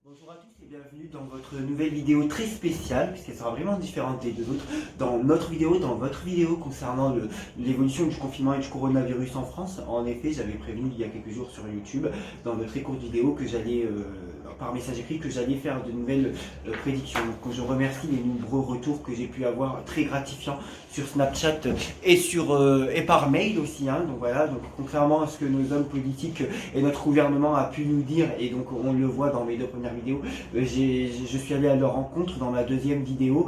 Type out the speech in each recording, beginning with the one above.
Bonjour à tous et bienvenue dans votre nouvelle vidéo très spéciale, puisqu'elle sera vraiment différente des deux autres, dans notre vidéo, dans votre vidéo concernant l'évolution du confinement et du coronavirus en France. En effet, j'avais prévenu il y a quelques jours sur YouTube, dans de très courtes vidéos, que j'allais, par message écrit, que j'allais faire de nouvelles prédictions. Donc je remercie les nombreux retours que j'ai pu avoir, très gratifiants, sur Snapchat et par mail aussi. Donc voilà, donc contrairement à ce que nos hommes politiques et notre gouvernement a pu nous dire, et donc on le voit dans mes deux premières vidéos, je suis allé à leur rencontre dans ma deuxième vidéo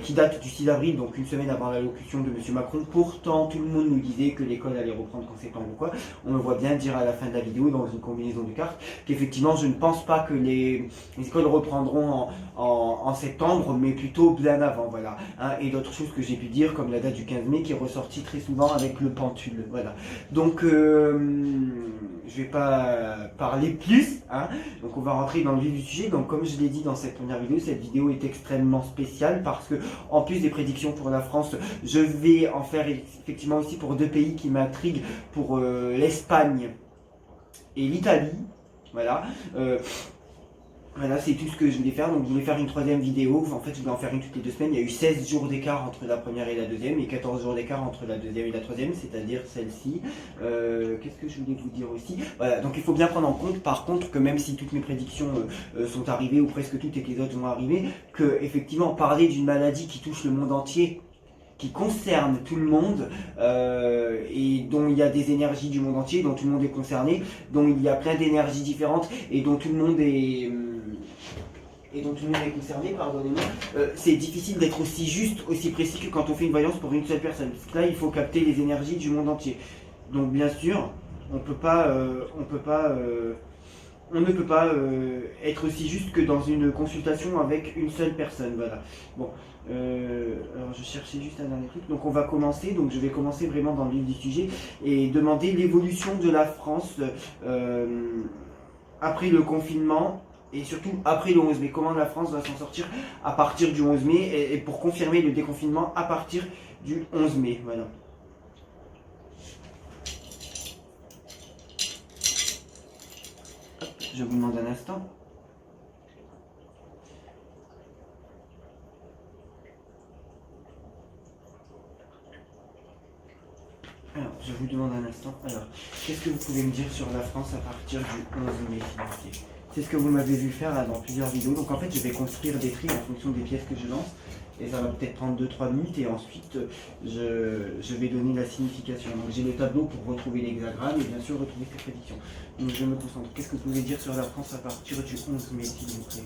qui date du 6 avril, donc une semaine avant l'allocution de M. Macron. Pourtant, tout le monde nous disait que l'école allait reprendre en septembre ou quoi. On me voit bien dire à la fin de la vidéo, dans une combinaison de cartes, qu'effectivement je ne pense pas que les écoles reprendront en septembre, mais plutôt bien avant, voilà. Et d'autres choses que j'ai pu dire, comme la date du 15 mai qui est ressortie très souvent avec le pendule, voilà. Donc je vais pas parler plus, donc on va rentrer dans le vif du sujet. Donc comme je l'ai dit dans cette première vidéo, cette vidéo est extrêmement spéciale parce que en plus des prédictions pour la France, je vais en faire effectivement aussi pour deux pays qui m'intriguent, pour l'Espagne et l'Italie, voilà. Voilà, c'est tout ce que je voulais faire. Donc je voulais faire une troisième vidéo. En fait, je voulais en faire une toutes les 2 semaines. Il y a eu 16 jours d'écart entre la première et la deuxième, et 14 jours d'écart entre la deuxième et la troisième, c'est-à-dire celle-ci. Qu'est-ce que je voulais vous dire aussi? Voilà, donc il faut bien prendre en compte, par contre, que même si toutes mes prédictions sont arrivées, ou presque toutes, et que les autres vont arriver, que effectivement, parler d'une maladie qui touche le monde entier, qui concerne tout le monde, et dont il y a des énergies du monde entier, dont tout le monde est concerné, dont il y a plein d'énergies différentes, et dont tout le monde est concerné, pardonnez-moi, c'est difficile d'être aussi juste, aussi précis que quand on fait une voyance pour une seule personne. Parce que là, il faut capter les énergies du monde entier. Donc bien sûr, on ne peut pas être aussi juste que dans une consultation avec une seule personne, voilà. Bon, alors je cherchais juste un dernier truc. Donc on va commencer, donc je vais commencer vraiment dans le vif du sujet et demander l'évolution de la France après le confinement. Et surtout après le 11 mai, comment la France va s'en sortir à partir du 11 mai, et pour confirmer le déconfinement à partir du 11 mai, voilà. Hop, je vous demande un instant. Alors, je vous demande un instant. Alors, qu'est-ce que vous pouvez me dire sur la France à partir du 11 mai, s'il vous plaît? C'est ce que vous m'avez vu faire là dans plusieurs vidéos. Donc en fait, je vais construire des tris en fonction des pièces que je lance. Et ça va peut-être prendre 2-3 minutes. Et ensuite, je vais donner la signification. Donc j'ai le tableau pour retrouver l'hexagramme et bien sûr retrouver ces prédictions. Donc je me concentre. Qu'est-ce que vous pouvez dire sur la France à partir du 11 mai, s'il vous plaît?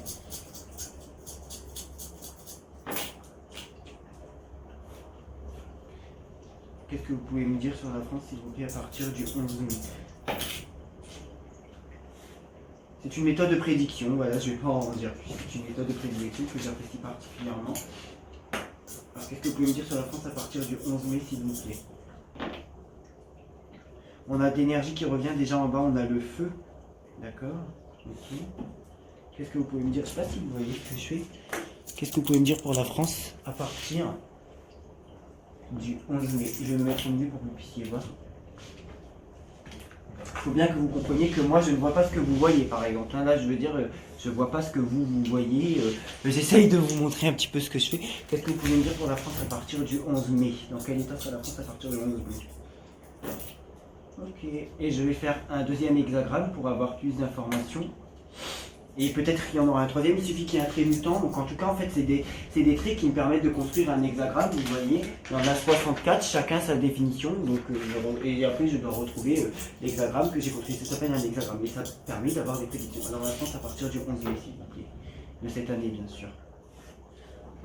Qu'est-ce que vous pouvez me dire sur la France, s'il vous plaît, à partir du 11 mai? C'est une méthode de prédiction, voilà, je ne vais pas en dire plus. C'est une méthode de prédiction que j'apprécie particulièrement. Alors, qu'est-ce que vous pouvez me dire sur la France à partir du 11 mai, s'il vous plaît? On a de l'énergie qui revient déjà en bas, on a le feu. D'accord. Ok. Qu'est-ce que vous pouvez me dire? Je ne sais pas si vous voyez ce que je fais. Qu'est-ce que vous pouvez me dire pour la France à partir du 11 mai? Je vais me mettre au milieu pour que vous puissiez voir. Il faut bien que vous compreniez que moi je ne vois pas ce que vous voyez, par exemple. Là je veux dire, je ne vois pas ce que vous voyez. J'essaye de vous montrer un petit peu ce que je fais. Qu'est-ce que vous pouvez me dire pour la France à partir du 11 mai? Dans quel état sera la France à partir du 11 mai? Ok, et je vais faire un deuxième hexagramme pour avoir plus d'informations. Et peut-être qu'il y en aura un troisième, il suffit qu'il y ait un trait mutant. Donc en tout cas, en fait, c'est des traits qui me permettent de construire un hexagramme. Vous voyez, il y en a 64, chacun sa définition. Donc, et après, je dois retrouver l'hexagramme que j'ai construit. Ça s'appelle un hexagramme, mais ça permet d'avoir des prédictions. Alors la France à partir du 11 mai, s'il vous plaît. De cette année, bien sûr.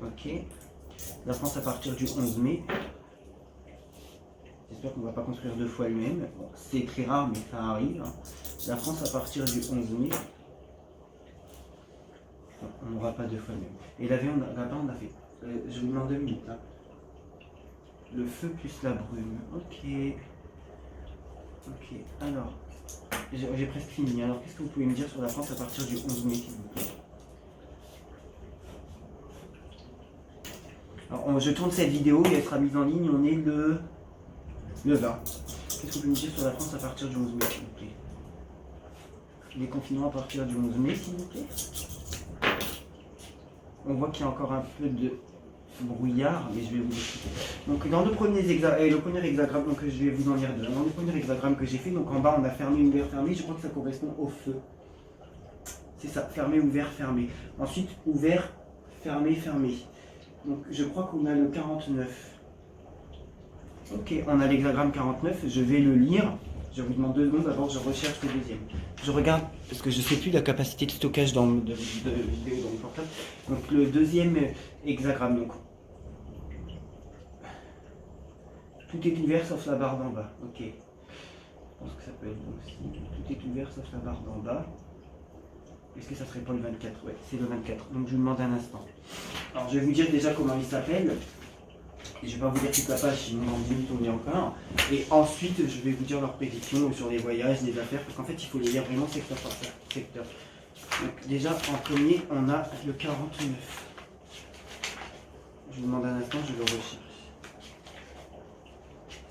Ok. La France à partir du 11 mai. J'espère qu'on ne va pas construire 2 fois le même. Bon, c'est très rare, mais ça arrive. La France à partir du 11 mai. On n'aura pas 2 fois le même. Et là-bas, on a fait. Je vous demande 2 minutes. Le feu plus la brume. Ok. Ok. Alors, j'ai presque fini. Alors, qu'est-ce que vous pouvez me dire sur la France à partir du 11 mai, s'il vous plaît? Alors, je tourne cette vidéo et elle sera mise en ligne. On est le 20. Qu'est-ce que vous pouvez me dire sur la France à partir du 11 mai, s'il vous plaît? Les confinements à partir du 11 mai, s'il vous plaît? on voit qu'il y a encore un peu de brouillard, mais je vais vous expliquer. Donc dans le premier hexagramme, donc je vais vous en lire deux. Dans le premier hexagramme que j'ai fait, donc en bas on a fermé, ouvert, fermé, je crois que ça correspond au feu. C'est ça, fermé, ouvert, fermé. Ensuite, ouvert, fermé, fermé. Donc je crois qu'on a le 49. Ok, on a l'hexagramme 49, je vais le lire. Je vous demande 2 secondes, d'abord je recherche le deuxième. Je regarde, parce que je ne sais plus la capacité de stockage de vidéo dans le portable. Donc le deuxième hexagramme, donc. Tout est ouvert sauf la barre d'en bas. Ok. Je pense que ça peut être bon aussi. Tout est ouvert sauf la barre d'en bas. Est-ce que ça serait pas le 24? Ouais, c'est le 24. Donc je vous demande un instant. Alors je vais vous dire déjà comment il s'appelle. Et je vais pas vous dire toute la page, sinon dans 10 minutes on y est encore. Et ensuite je vais vous dire leur prédiction sur les voyages, les affaires, parce qu'en fait il faut les lire vraiment secteur par secteur. Donc déjà en premier on a le 49. Je vous demande un instant, je le recherche.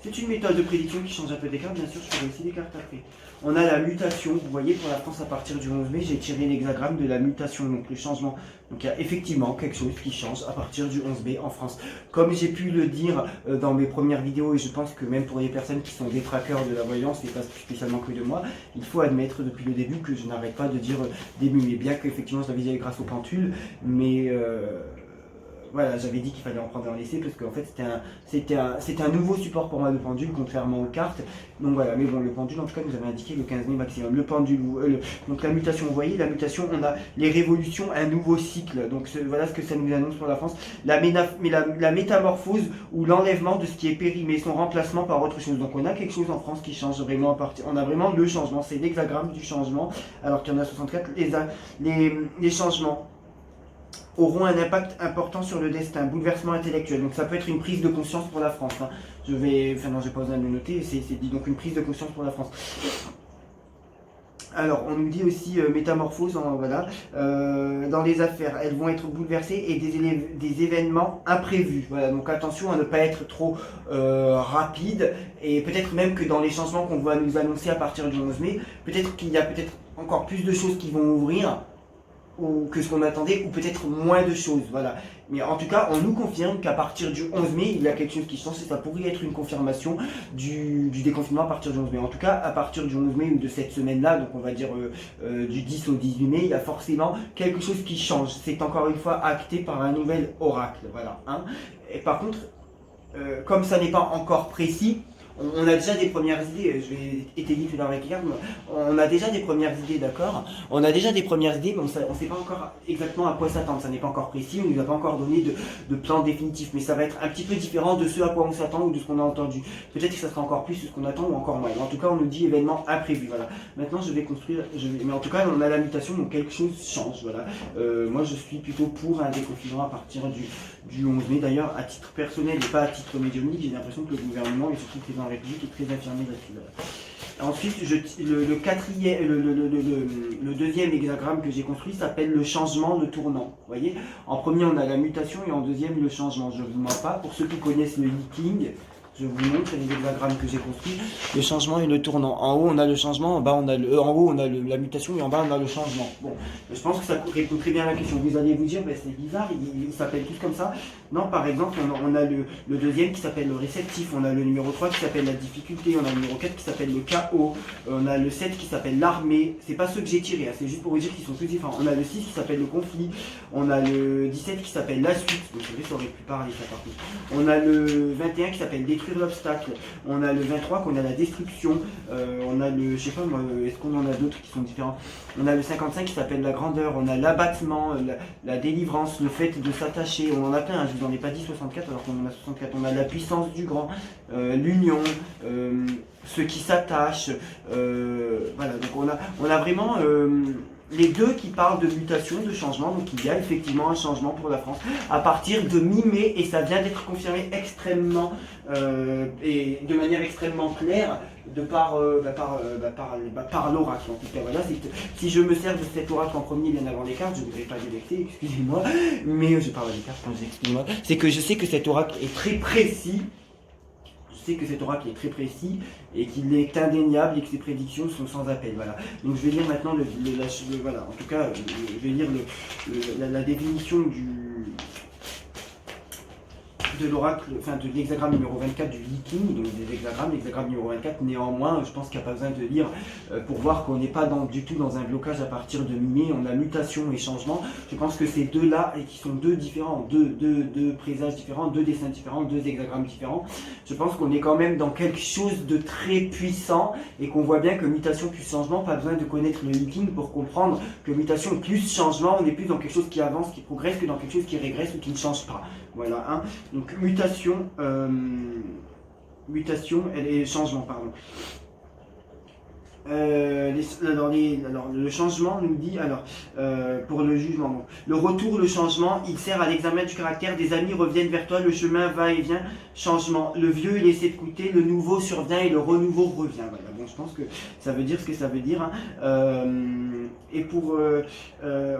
C'est une méthode de prédiction qui change un peu des cartes, bien sûr, je ferai aussi des cartes après. On a la mutation, vous voyez, pour la France à partir du 11 mai, j'ai tiré l'hexagramme de la mutation, donc le changement. Donc il y a effectivement quelque chose qui change à partir du 11 mai en France. Comme j'ai pu le dire dans mes premières vidéos, et je pense que même pour les personnes qui sont détraqueurs de la voyance, et pas spécialement que de moi, il faut admettre depuis le début que je n'arrête pas de dire début mai, bien qu'effectivement je l'avais dit grâce aux pendules, mais... voilà, j'avais dit qu'il fallait en prendre un laisser parce qu'en fait c'était un nouveau support pour moi, le pendule, contrairement aux cartes. Donc voilà, mais bon, le pendule en tout cas nous avait indiqué le 15 mai maximum. Le pendule, donc la mutation, vous voyez, la mutation, on a les révolutions, un nouveau cycle. Donc voilà ce que ça nous annonce pour la France. La métamorphose ou l'enlèvement de ce qui est périmé, son remplacement par autre chose. Donc on a quelque chose en France qui change vraiment à partir. On a vraiment le changement, c'est l'hexagramme du changement, alors qu'il y en a 64. Les changements auront un impact important sur le destin, bouleversement intellectuel. Donc ça peut être une prise de conscience pour la France. Hein. Je vais pas besoin de le noter, c'est dit donc une prise de conscience pour la France. Alors, on nous dit aussi métamorphose, voilà, dans les affaires, elles vont être bouleversées et des événements imprévus. Voilà, donc attention à ne pas être trop rapide, et peut-être même que dans les changements qu'on va nous annoncer à partir du 11 mai, peut-être qu'il y a peut-être encore plus de choses qui vont ouvrir que ce qu'on attendait, ou peut-être moins de choses, voilà. Mais en tout cas, on nous confirme qu'à partir du 11 mai, il y a quelque chose qui change, et ça pourrait être une confirmation du déconfinement à partir du 11 mai. En tout cas, à partir du 11 mai ou de cette semaine-là, donc on va dire du 10 au 18 mai, il y a forcément quelque chose qui change. C'est encore une fois acté par un nouvel oracle, voilà. Hein. Et par contre, comme ça n'est pas encore précis, on a déjà des premières idées, je vais étayer tout dans la carte, on a déjà des premières idées, d'accord. On a déjà des premières idées, mais on ne sait pas encore exactement à quoi s'attendre, ça n'est pas encore précis, on ne nous a pas encore donné de plan définitif, mais ça va être un petit peu différent de ce à quoi on s'attend ou de ce qu'on a entendu. Peut-être que ça sera encore plus ce qu'on attend ou encore moins, mais en tout cas on nous dit événement imprévu, voilà. Maintenant je vais construire, mais en tout cas on a la mutation, donc quelque chose change, voilà. Moi je suis plutôt pour un déconfinement à partir du 11 mai, d'ailleurs à titre personnel et pas à titre médiumnique, j'ai l'impression que le gouvernement et surtout le président de la République est très affirmé là-dessus. Ensuite, le deuxième hexagramme que j'ai construit s'appelle le changement, le tournant. Vous voyez, en premier on a la mutation et en deuxième le changement. Je ne vous mens pas, pour ceux qui connaissent le Yiking, je vous montre les hexagrammes que j'ai construits, le changement et le tournant. En haut on a le changement, en bas on a en haut on a la mutation et en bas on a le changement. Bon, je pense que ça répond très bien à la question. Vous allez vous dire, ben, c'est bizarre, ils s'appellent tous comme ça. Non, par exemple, on a le deuxième qui s'appelle le réceptif, on a le numéro 3 qui s'appelle la difficulté, on a le numéro 4 qui s'appelle le chaos, on a le 7 qui s'appelle l'armée. C'est pas ceux que j'ai tirés, hein, c'est juste pour vous dire qu'ils sont tous différents. On a le 6 qui s'appelle le conflit, on a le 17 qui s'appelle la suite, donc c'est vrai ça aurait pu parler ça par contre. On a le 21 qui s'appelle détruire l'obstacle, on a le 23 qu'on a la destruction, on a le, je sais pas moi, est-ce qu'on en a d'autres qui sont différents? On a le 55 qui s'appelle la grandeur, on a l'abattement, la délivrance, le fait de s'attacher, on en a plein, hein, je vous en ai pas dit 64 alors qu'on en a 64, on a la puissance du grand, l'union, ceux qui s'attachent, voilà, donc on a vraiment les deux qui parlent de mutation, de changement, donc il y a effectivement un changement pour la France à partir de mi-mai et ça vient d'être confirmé extrêmement et de manière extrêmement claire de par l'oracle en tout cas. Voilà, si je me sers de cet oracle en premier bien avant les cartes, je ne voudrais pas délecter, excusez-moi, mais je parle des cartes quand j'explique moi, c'est que je sais que cet oracle est très précis. sais que cet oracle est très précis et qu'il est indéniable et que ses prédictions sont sans appel. Voilà. Donc je vais lire maintenant voilà. En tout cas, je vais lire la définition de l'oracle, enfin de l'hexagramme numéro 24 du Viking, donc des hexagrammes, l'hexagramme numéro 24, néanmoins, je pense qu'il n'y a pas besoin de lire pour voir qu'on n'est pas du tout dans un blocage à partir de mai, on a mutation et changement. Je pense que ces deux-là, et qui sont deux différents, deux présages différents, deux dessins différents, deux hexagrammes différents, je pense qu'on est quand même dans quelque chose de très puissant et qu'on voit bien que mutation plus changement, pas besoin de connaître le Viking pour comprendre que mutation plus changement, on est plus dans quelque chose qui avance, qui progresse que dans quelque chose qui régresse ou qui ne change pas. Voilà, hein. Donc mutation et changement, pardon. Le changement nous dit, pour le jugement, donc, le retour, le changement, il sert à l'examen du caractère, des amis reviennent vers toi, le chemin va et vient, changement, le vieux il essaie de coûter, le nouveau survient et le renouveau revient. Voilà, bon, je pense que ça veut dire ce que ça veut dire, hein. Et pour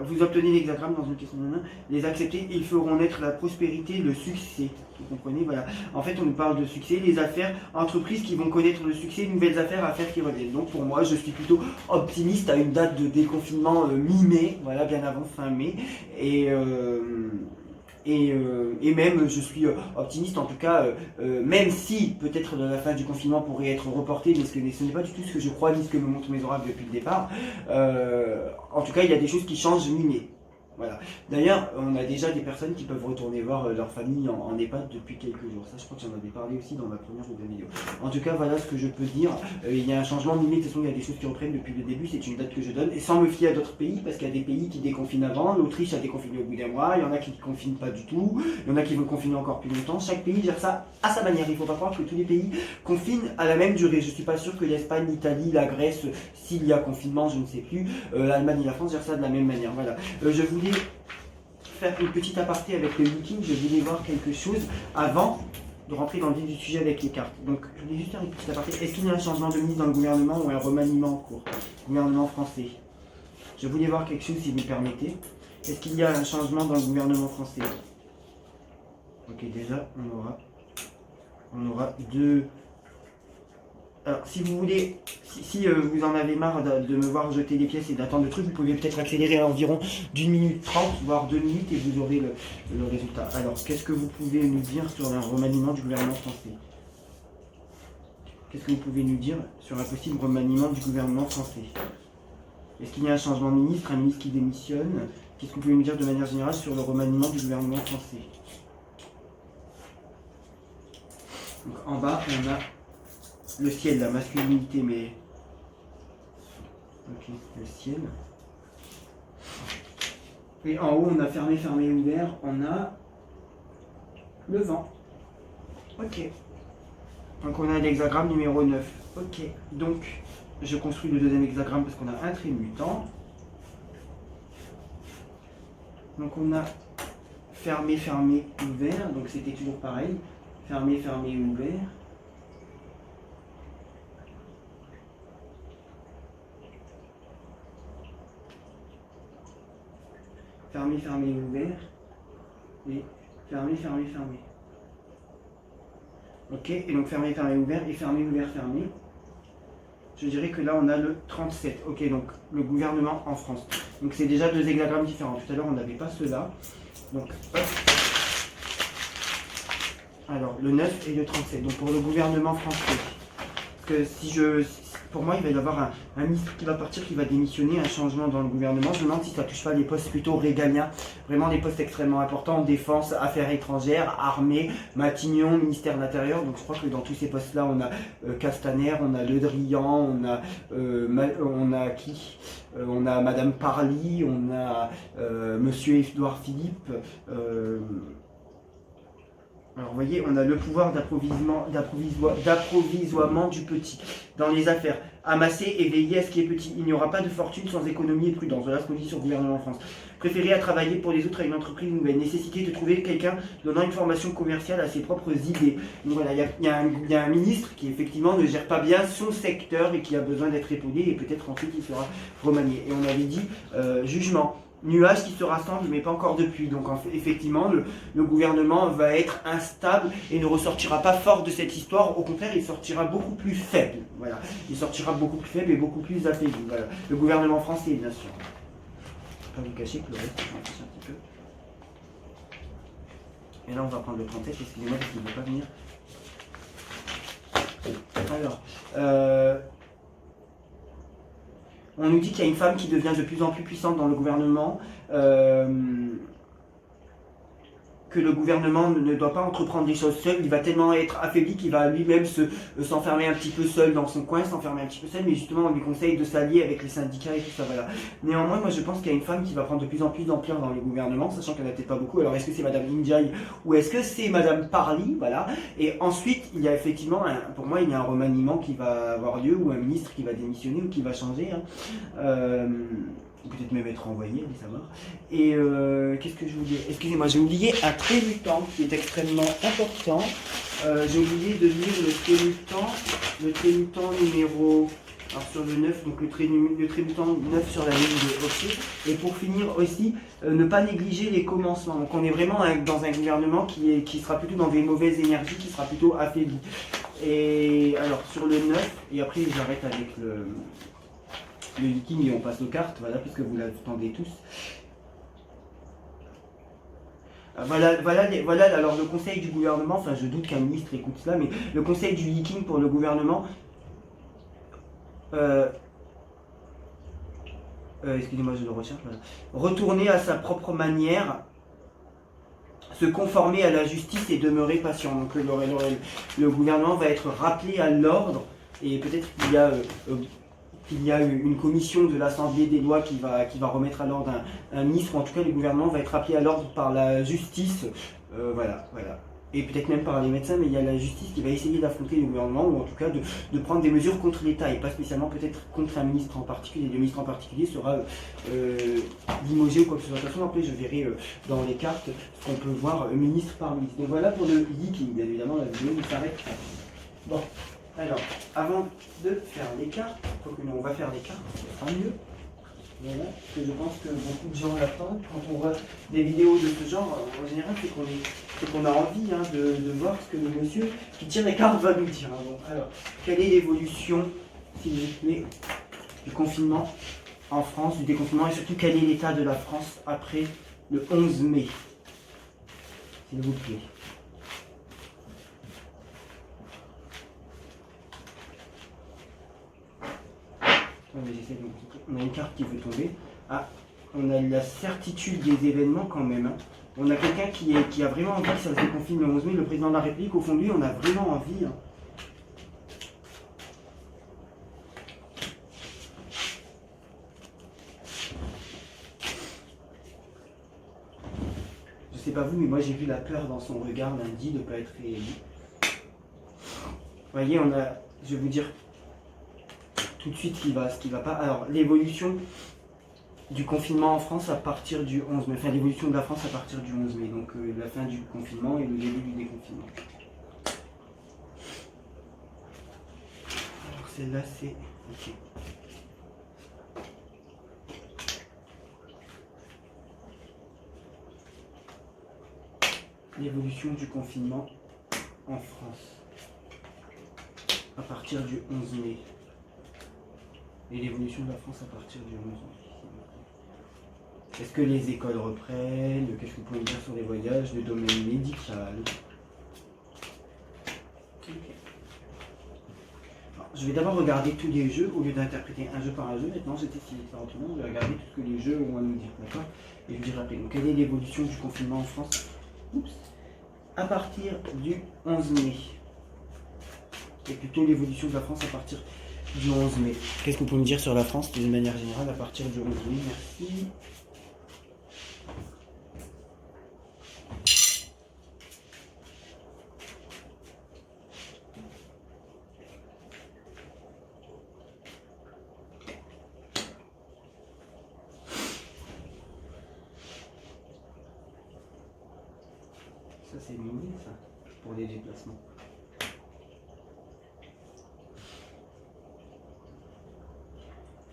vous obtenez l'hexagramme dans une question de les accepter, ils feront naître la prospérité, le succès. Vous comprenez, voilà. En fait, on nous parle de succès, les affaires, entreprises qui vont connaître le succès, nouvelles affaires qui reviennent. Donc pour moi, je suis plutôt optimiste à une date de déconfinement mi-mai, voilà, bien avant fin mai. Et même je suis optimiste en tout cas, même si peut-être la fin du confinement pourrait être reportée, mais ce n'est pas du tout ce que je crois ni ce que me montrent mes oracles depuis le départ. En tout cas, il y a des choses qui changent mi-mai. Voilà. D'ailleurs, on a déjà des personnes qui peuvent retourner voir leur famille en EHPAD depuis quelques jours. Ça, je crois que j'en avais parlé aussi dans ma première vidéo. En tout cas, voilà ce que je peux dire. Il y a un changement de limite. De toute façon, il y a des choses qui reprennent depuis le début. C'est une date que je donne. Et sans me fier à d'autres pays, parce qu'il y a des pays qui déconfinent avant. L'Autriche a déconfiné au bout d'un mois. Il y en a qui ne confinent pas du tout. Il y en a qui vont confiner encore plus longtemps. Chaque pays gère ça à sa manière. Il ne faut pas croire que tous les pays confinent à la même durée. Je ne suis pas sûr que l'Espagne, l'Italie, la Grèce, s'il y a confinement, je ne sais plus, l'Allemagne et la France gèrent ça de la même manière. Voilà. Je voulais faire une petite aparté avec le Viking, je voulais voir quelque chose avant de rentrer dans le vif du sujet avec les cartes. Donc je voulais juste faire une petite aparté. Est-ce qu'il y a un changement de ministre dans le gouvernement ou un remaniement en cours? Gouvernement français. Je voulais voir quelque chose si vous me permettez. Est-ce qu'il y a un changement dans le gouvernement français? Ok, déjà on aura deux. Alors, si vous voulez, si vous en avez marre de me voir jeter des pièces et d'attendre le truc, vous pouvez peut-être accélérer à environ d'1 minute 30, voire 2 minutes, et vous aurez le résultat. Alors, qu'est-ce que vous pouvez nous dire sur un remaniement du gouvernement français? Qu'est-ce que vous pouvez nous dire sur un possible remaniement du gouvernement français? Est-ce qu'il y a un changement de ministre, un ministre qui démissionne? Qu'est-ce que vous pouvez nous dire de manière générale sur le remaniement du gouvernement français? Donc, en bas, on a le ciel, la masculinité, mais... Ok, le ciel. Et en haut, on a fermé, fermé, ouvert. On a le vent. Ok. Donc on a l'hexagramme numéro 9. Ok. Donc, je construis le deuxième hexagramme parce qu'on a un trait mutant. Donc on a fermé, fermé, ouvert. Donc c'était toujours pareil. Fermé, fermé, ouvert. Fermé, fermé, ouvert. Et fermé, fermé, fermé. Ok, et donc fermé, fermé, ouvert, et fermé, ouvert, fermé. Je dirais que là on a le 37. Ok, donc le gouvernement en France. Donc c'est déjà deux hexagrammes différents. Tout à l'heure on n'avait pas ceux-là. Donc hop. Alors le 9 et le 37. Donc pour le gouvernement français. Parce que pour moi, il va y avoir un ministre qui va partir, qui va démissionner, un changement dans le gouvernement. Je me demande si ça ne touche pas les postes plutôt régaliens, vraiment des postes extrêmement importants, défense, affaires étrangères, armée, Matignon, ministère de l'Intérieur. Donc je crois que dans tous ces postes-là, on a Castaner, on a Le Drian, on a qui on a Madame Parly, on a Monsieur Édouard Philippe. Alors vous voyez, on a le pouvoir d'approvisionnement du petit. Dans les affaires, amasser et veiller à ce qui est petit. Il n'y aura pas de fortune sans économie et prudence. Voilà ce qu'on dit sur le gouvernement en France. Préférer à travailler pour les autres à une entreprise nouvelle. Nécessité de trouver quelqu'un donnant une formation commerciale à ses propres idées. Donc voilà, il y a un ministre qui effectivement ne gère pas bien son secteur et qui a besoin d'être épaulé et peut-être ensuite il sera remanié. Et on avait dit jugement. nuages qui se rassemblent, mais pas encore de pluie. Donc effectivement, le gouvernement va être instable et ne ressortira pas fort de cette histoire. Au contraire, il sortira beaucoup plus faible. Voilà. Il sortira beaucoup plus faible et beaucoup plus affaibli. Voilà. Le gouvernement français, bien sûr. Je ne vais pas vous cacher que le reste, je m'en fiche un petit peu. Et là, on va prendre le plan-tête. Excusez-moi parce qu'il ne veut pas venir. Alors, on nous dit qu'il y a une femme qui devient de plus en plus puissante dans le gouvernement, que le gouvernement ne doit pas entreprendre des choses seul. Il va tellement être affaibli qu'il va lui-même s'enfermer un petit peu seul dans son coin, s'enfermer un petit peu seul, mais justement on lui conseille de s'allier avec les syndicats et tout ça, voilà. Néanmoins, moi je pense qu'il y a une femme qui va prendre de plus en plus d'ampleur dans le gouvernement, sachant qu'elle n'a peut-être pas beaucoup. Alors est-ce que c'est Madame Ndiaye ou est-ce que c'est Madame Parly, voilà. Et ensuite, il y a effectivement, pour moi, il y a un remaniement qui va avoir lieu, ou un ministre qui va démissionner ou qui va changer, hein. Peut-être même être envoyé, allez savoir. Et qu'est-ce que je voulais... Excusez-moi, j'ai oublié un trémutant qui est extrêmement important. J'ai oublié de lire le trémutant numéro... Alors sur le 9, donc le trémutant 9 sur la ligne de Hocher. Et pour finir aussi, ne pas négliger les commencements. Donc on est vraiment dans un gouvernement qui sera plutôt dans des mauvaises énergies, qui sera plutôt affaibli. Et alors sur le 9, et après j'arrête avec le leaking et on passe aux cartes, voilà, puisque vous l'attendez tous. Voilà, alors le conseil du gouvernement, enfin je doute qu'un ministre écoute cela, mais le conseil du leaking pour le gouvernement, excusez-moi je le recherche, voilà. Retourner à sa propre manière, se conformer à la justice et demeurer patient. Donc le gouvernement va être rappelé à l'ordre, et peut-être qu'il y a une commission de l'Assemblée des lois qui va remettre à l'ordre un ministre, ou en tout cas le gouvernement va être appelé à l'ordre par la justice, voilà. Et peut-être même par les médecins, mais il y a la justice qui va essayer d'affronter le gouvernement, ou en tout cas de prendre des mesures contre l'État, et pas spécialement peut-être contre un ministre en particulier. Le ministre en particulier sera limogé ou quoi que ce soit. De toute façon, après je verrai dans les cartes ce qu'on peut voir ministre par ministre. Donc voilà pour le leaking, bien évidemment la vidéo s'arrête. Bon. Alors, avant de faire les cartes, on va faire les cartes, ce sera mieux. Voilà, parce que je pense que beaucoup de gens l'attendent. Quand on voit des vidéos de ce genre, en général, c'est qu'on a envie de voir ce que le monsieur qui tire les cartes va nous dire. Bon, alors, quelle est l'évolution, s'il vous plaît, du confinement en France, du déconfinement, et surtout quel est l'état de la France après le 11 mai, s'il vous plaît. On a une carte qui veut tomber. Ah, on a la certitude des événements quand même. Hein. On a quelqu'un qui a vraiment envie que ça se déconfine le 11 mai. Le président de la République, au fond de lui, on a vraiment envie. Hein. Je sais pas vous, mais moi j'ai vu la peur dans son regard lundi de ne pas être réélu. Vous voyez, on a, je vais vous dire tout de suite ce qui va pas. Alors, l'évolution du confinement en France à partir du 11 mai. Enfin, l'évolution de la France à partir du 11 mai. Donc, la fin du confinement et le début du déconfinement. Alors, celle-là, c'est... Ok. L'évolution du confinement en France à partir du 11 mai. Et l'évolution de la France à partir du 11 mai. Est-ce que les écoles reprennent? Qu'est-ce que vous pouvez dire sur les voyages? Le domaine médical? Okay. Alors, je vais d'abord regarder tous les jeux au lieu d'interpréter un jeu par un jeu. Maintenant, j'ai décidé de faire autrement. Je vais regarder tout ce que les jeux ont à nous dire. D'accord? Et je vous dirai après. Donc, quelle est l'évolution du confinement en France? Oups. À partir du 11 mai. Et plutôt l'évolution de la France à partir du 11 mai. Qu'est-ce que vous pouvez me dire sur la France d'une manière générale à partir du 11 mai? Merci. Ça c'est mini ça, pour les déplacements.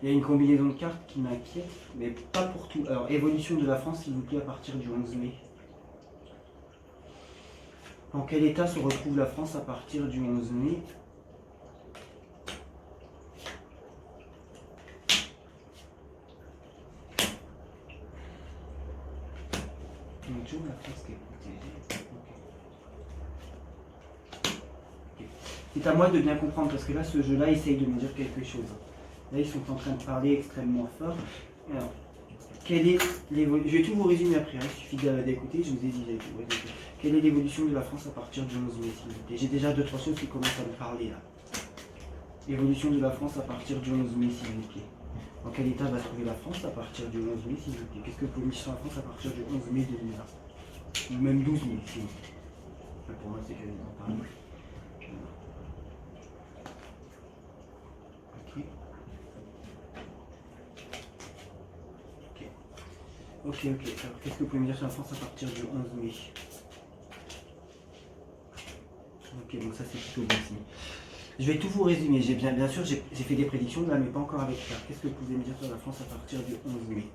Il y a une combinaison de cartes qui m'inquiète, mais pas pour tout. Alors, évolution de la France, s'il vous plaît, à partir du 11 mai. Dans quel état se retrouve la France à partir du 11 mai? Donc, toujours la France qui est protégée. Okay. C'est à moi de bien comprendre, parce que là, ce jeu-là essaye de me dire quelque chose. Là, ils sont en train de parler extrêmement fort. Alors, quelle est l'évolution? Je vais tout vous résumer après, hein. Il suffit d'écouter, je vous ai dit. Quelle est l'évolution de la France à partir du 11 mai, s'il vous plaît? J'ai déjà 2-3 choses qui commencent à me parler là. Évolution de la France à partir du 11 mai, s'il vous plaît. Dans quel état va se trouver la France à partir du 11 mai, s'il vous plaît? Qu'est-ce que vous pouvez me dire sur la France à partir du 11 mai 2020? Ou même 12 mai, si vous voulez. Pour moi, c'est que d'en parler. Ok. Alors, qu'est-ce que vous pouvez me dire sur la France à partir du 11 mai? Ok, donc ça c'est plutôt bon signe. Je vais tout vous résumer. Bien sûr, j'ai fait des prédictions là, mais pas encore avec ça. Qu'est-ce que vous pouvez me dire sur la France à partir du 11 mai?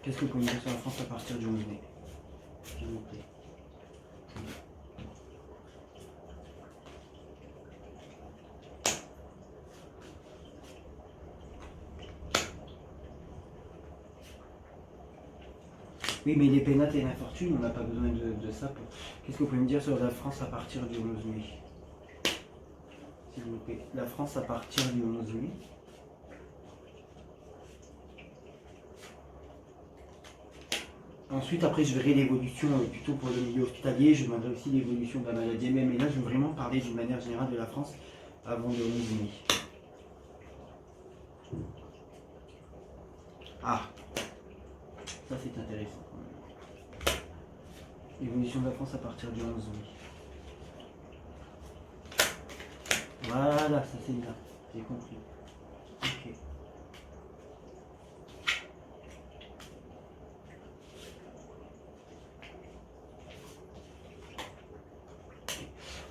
Qu'est-ce que vous pouvez me dire sur la France à partir du 11 mai? S'il vous plaît. Oui, mais les pénates et l'infortune, on n'a pas besoin de ça. Qu'est-ce que vous pouvez me dire sur la France à partir du 11 mai? S'il vous plaît. La France à partir du 11 mai. Ensuite, après, je verrai l'évolution plutôt pour le milieu hospitalier. Je demanderai aussi l'évolution de la maladie même. Et là, je veux vraiment parler d'une manière générale de la France avant le 11 mai. Ah, ça c'est intéressant. L'évolution de la France à partir du 11 mai. Voilà, ça c'est bien. J'ai compris. Ok.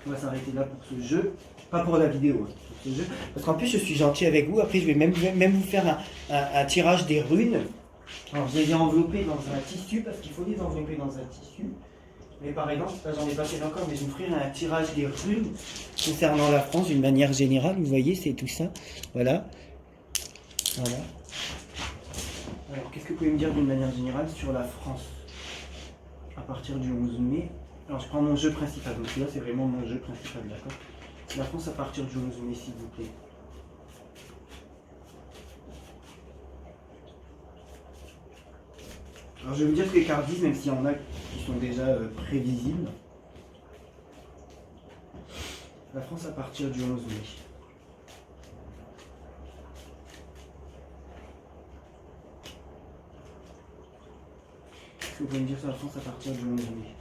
On va s'arrêter là pour ce jeu. Pas pour la vidéo, hein, pour ce jeu. Parce qu'en plus, je suis gentil avec vous. Après, je vais même vous faire un tirage des runes. Alors, je les ai enveloppées dans un tissu, parce qu'il faut les envelopper dans un tissu. Mais par exemple, là, j'en ai pas fait encore, mais je vous ferai un tirage des runes concernant la France d'une manière générale. Vous voyez, c'est tout ça. Voilà. Voilà. Alors, qu'est-ce que vous pouvez me dire d'une manière générale sur la France à partir du 11 mai? Alors, je prends mon jeu principal. Donc là, c'est vraiment mon jeu principal, d'accord? La France à partir du 11 mai, s'il vous plaît. Alors, je vais vous dire ce que les cartes disent, même s'il y en a qui sont déjà prévisibles. La France à partir du 11 mai. Qu'est-ce que vous pouvez me dire sur la France à partir du 11 mai?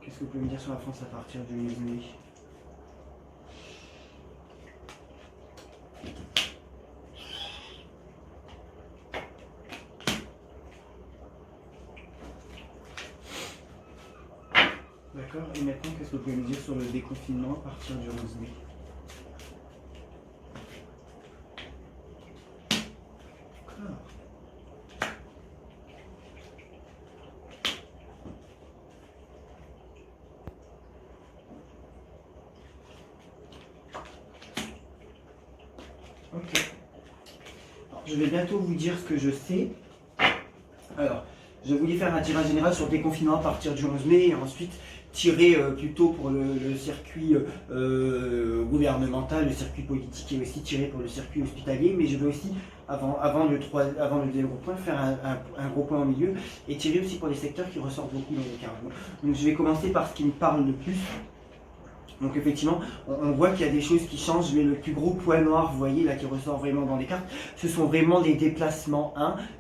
Qu'est-ce que vous pouvez me dire sur la France à partir du 11 mai? D'accord. Et maintenant, qu'est-ce que vous pouvez me dire sur le déconfinement à partir du 11 mai? D'accord. Ok. Alors, je vais bientôt vous dire ce que je sais. Alors, je voulais faire un tirage général sur le déconfinement à partir du 11 mai et ensuite tirer plutôt pour le circuit gouvernemental, le circuit politique et aussi tirer pour le circuit hospitalier. Mais je veux aussi, avant le deuxième gros point, faire un gros point au milieu et tirer aussi pour les secteurs qui ressortent beaucoup dans les cartes. Donc je vais commencer par ce qui me parle le plus. Donc effectivement, on voit qu'il y a des choses qui changent, mais le plus gros point noir, vous voyez, là, qui ressort vraiment dans les cartes, ce sont vraiment les déplacements.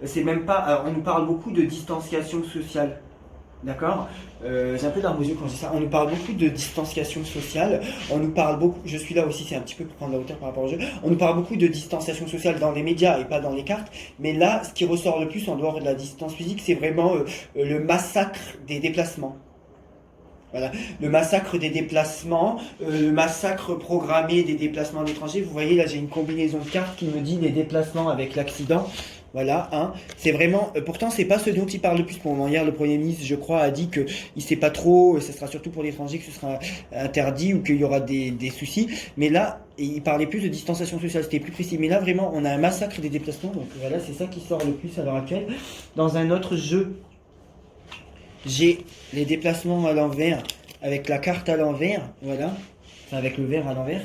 C'est même pas, on nous parle beaucoup de distanciation sociale. D'accord. J'ai un peu d'armes aux yeux quand je dis ça. On nous parle beaucoup de distanciation sociale. On nous parle beaucoup, je suis là aussi, c'est un petit peu pour prendre la hauteur par rapport au jeu. On nous parle beaucoup de distanciation sociale dans les médias et pas dans les cartes. Mais là, ce qui ressort le plus en dehors de la distance physique, c'est vraiment le massacre des déplacements. Voilà, le massacre des déplacements, le massacre programmé des déplacements à l'étranger. Vous voyez, là, j'ai une combinaison de cartes qui me dit les déplacements avec l'accident. Voilà, hein. C'est vraiment. Pourtant, c'est pas ce dont il parle le plus pour le moment. Hier, le Premier ministre, je crois, a dit que il sait pas trop. Ce sera surtout pour l'étranger que ce sera interdit ou qu'il y aura des soucis. Mais là, il parlait plus de distanciation sociale. C'était plus précis. Mais là, vraiment, on a un massacre des déplacements. Donc voilà, c'est ça qui sort le plus à l'heure actuelle. Dans un autre jeu, j'ai les déplacements à l'envers avec la carte à l'envers, voilà, enfin, avec le verre à l'envers.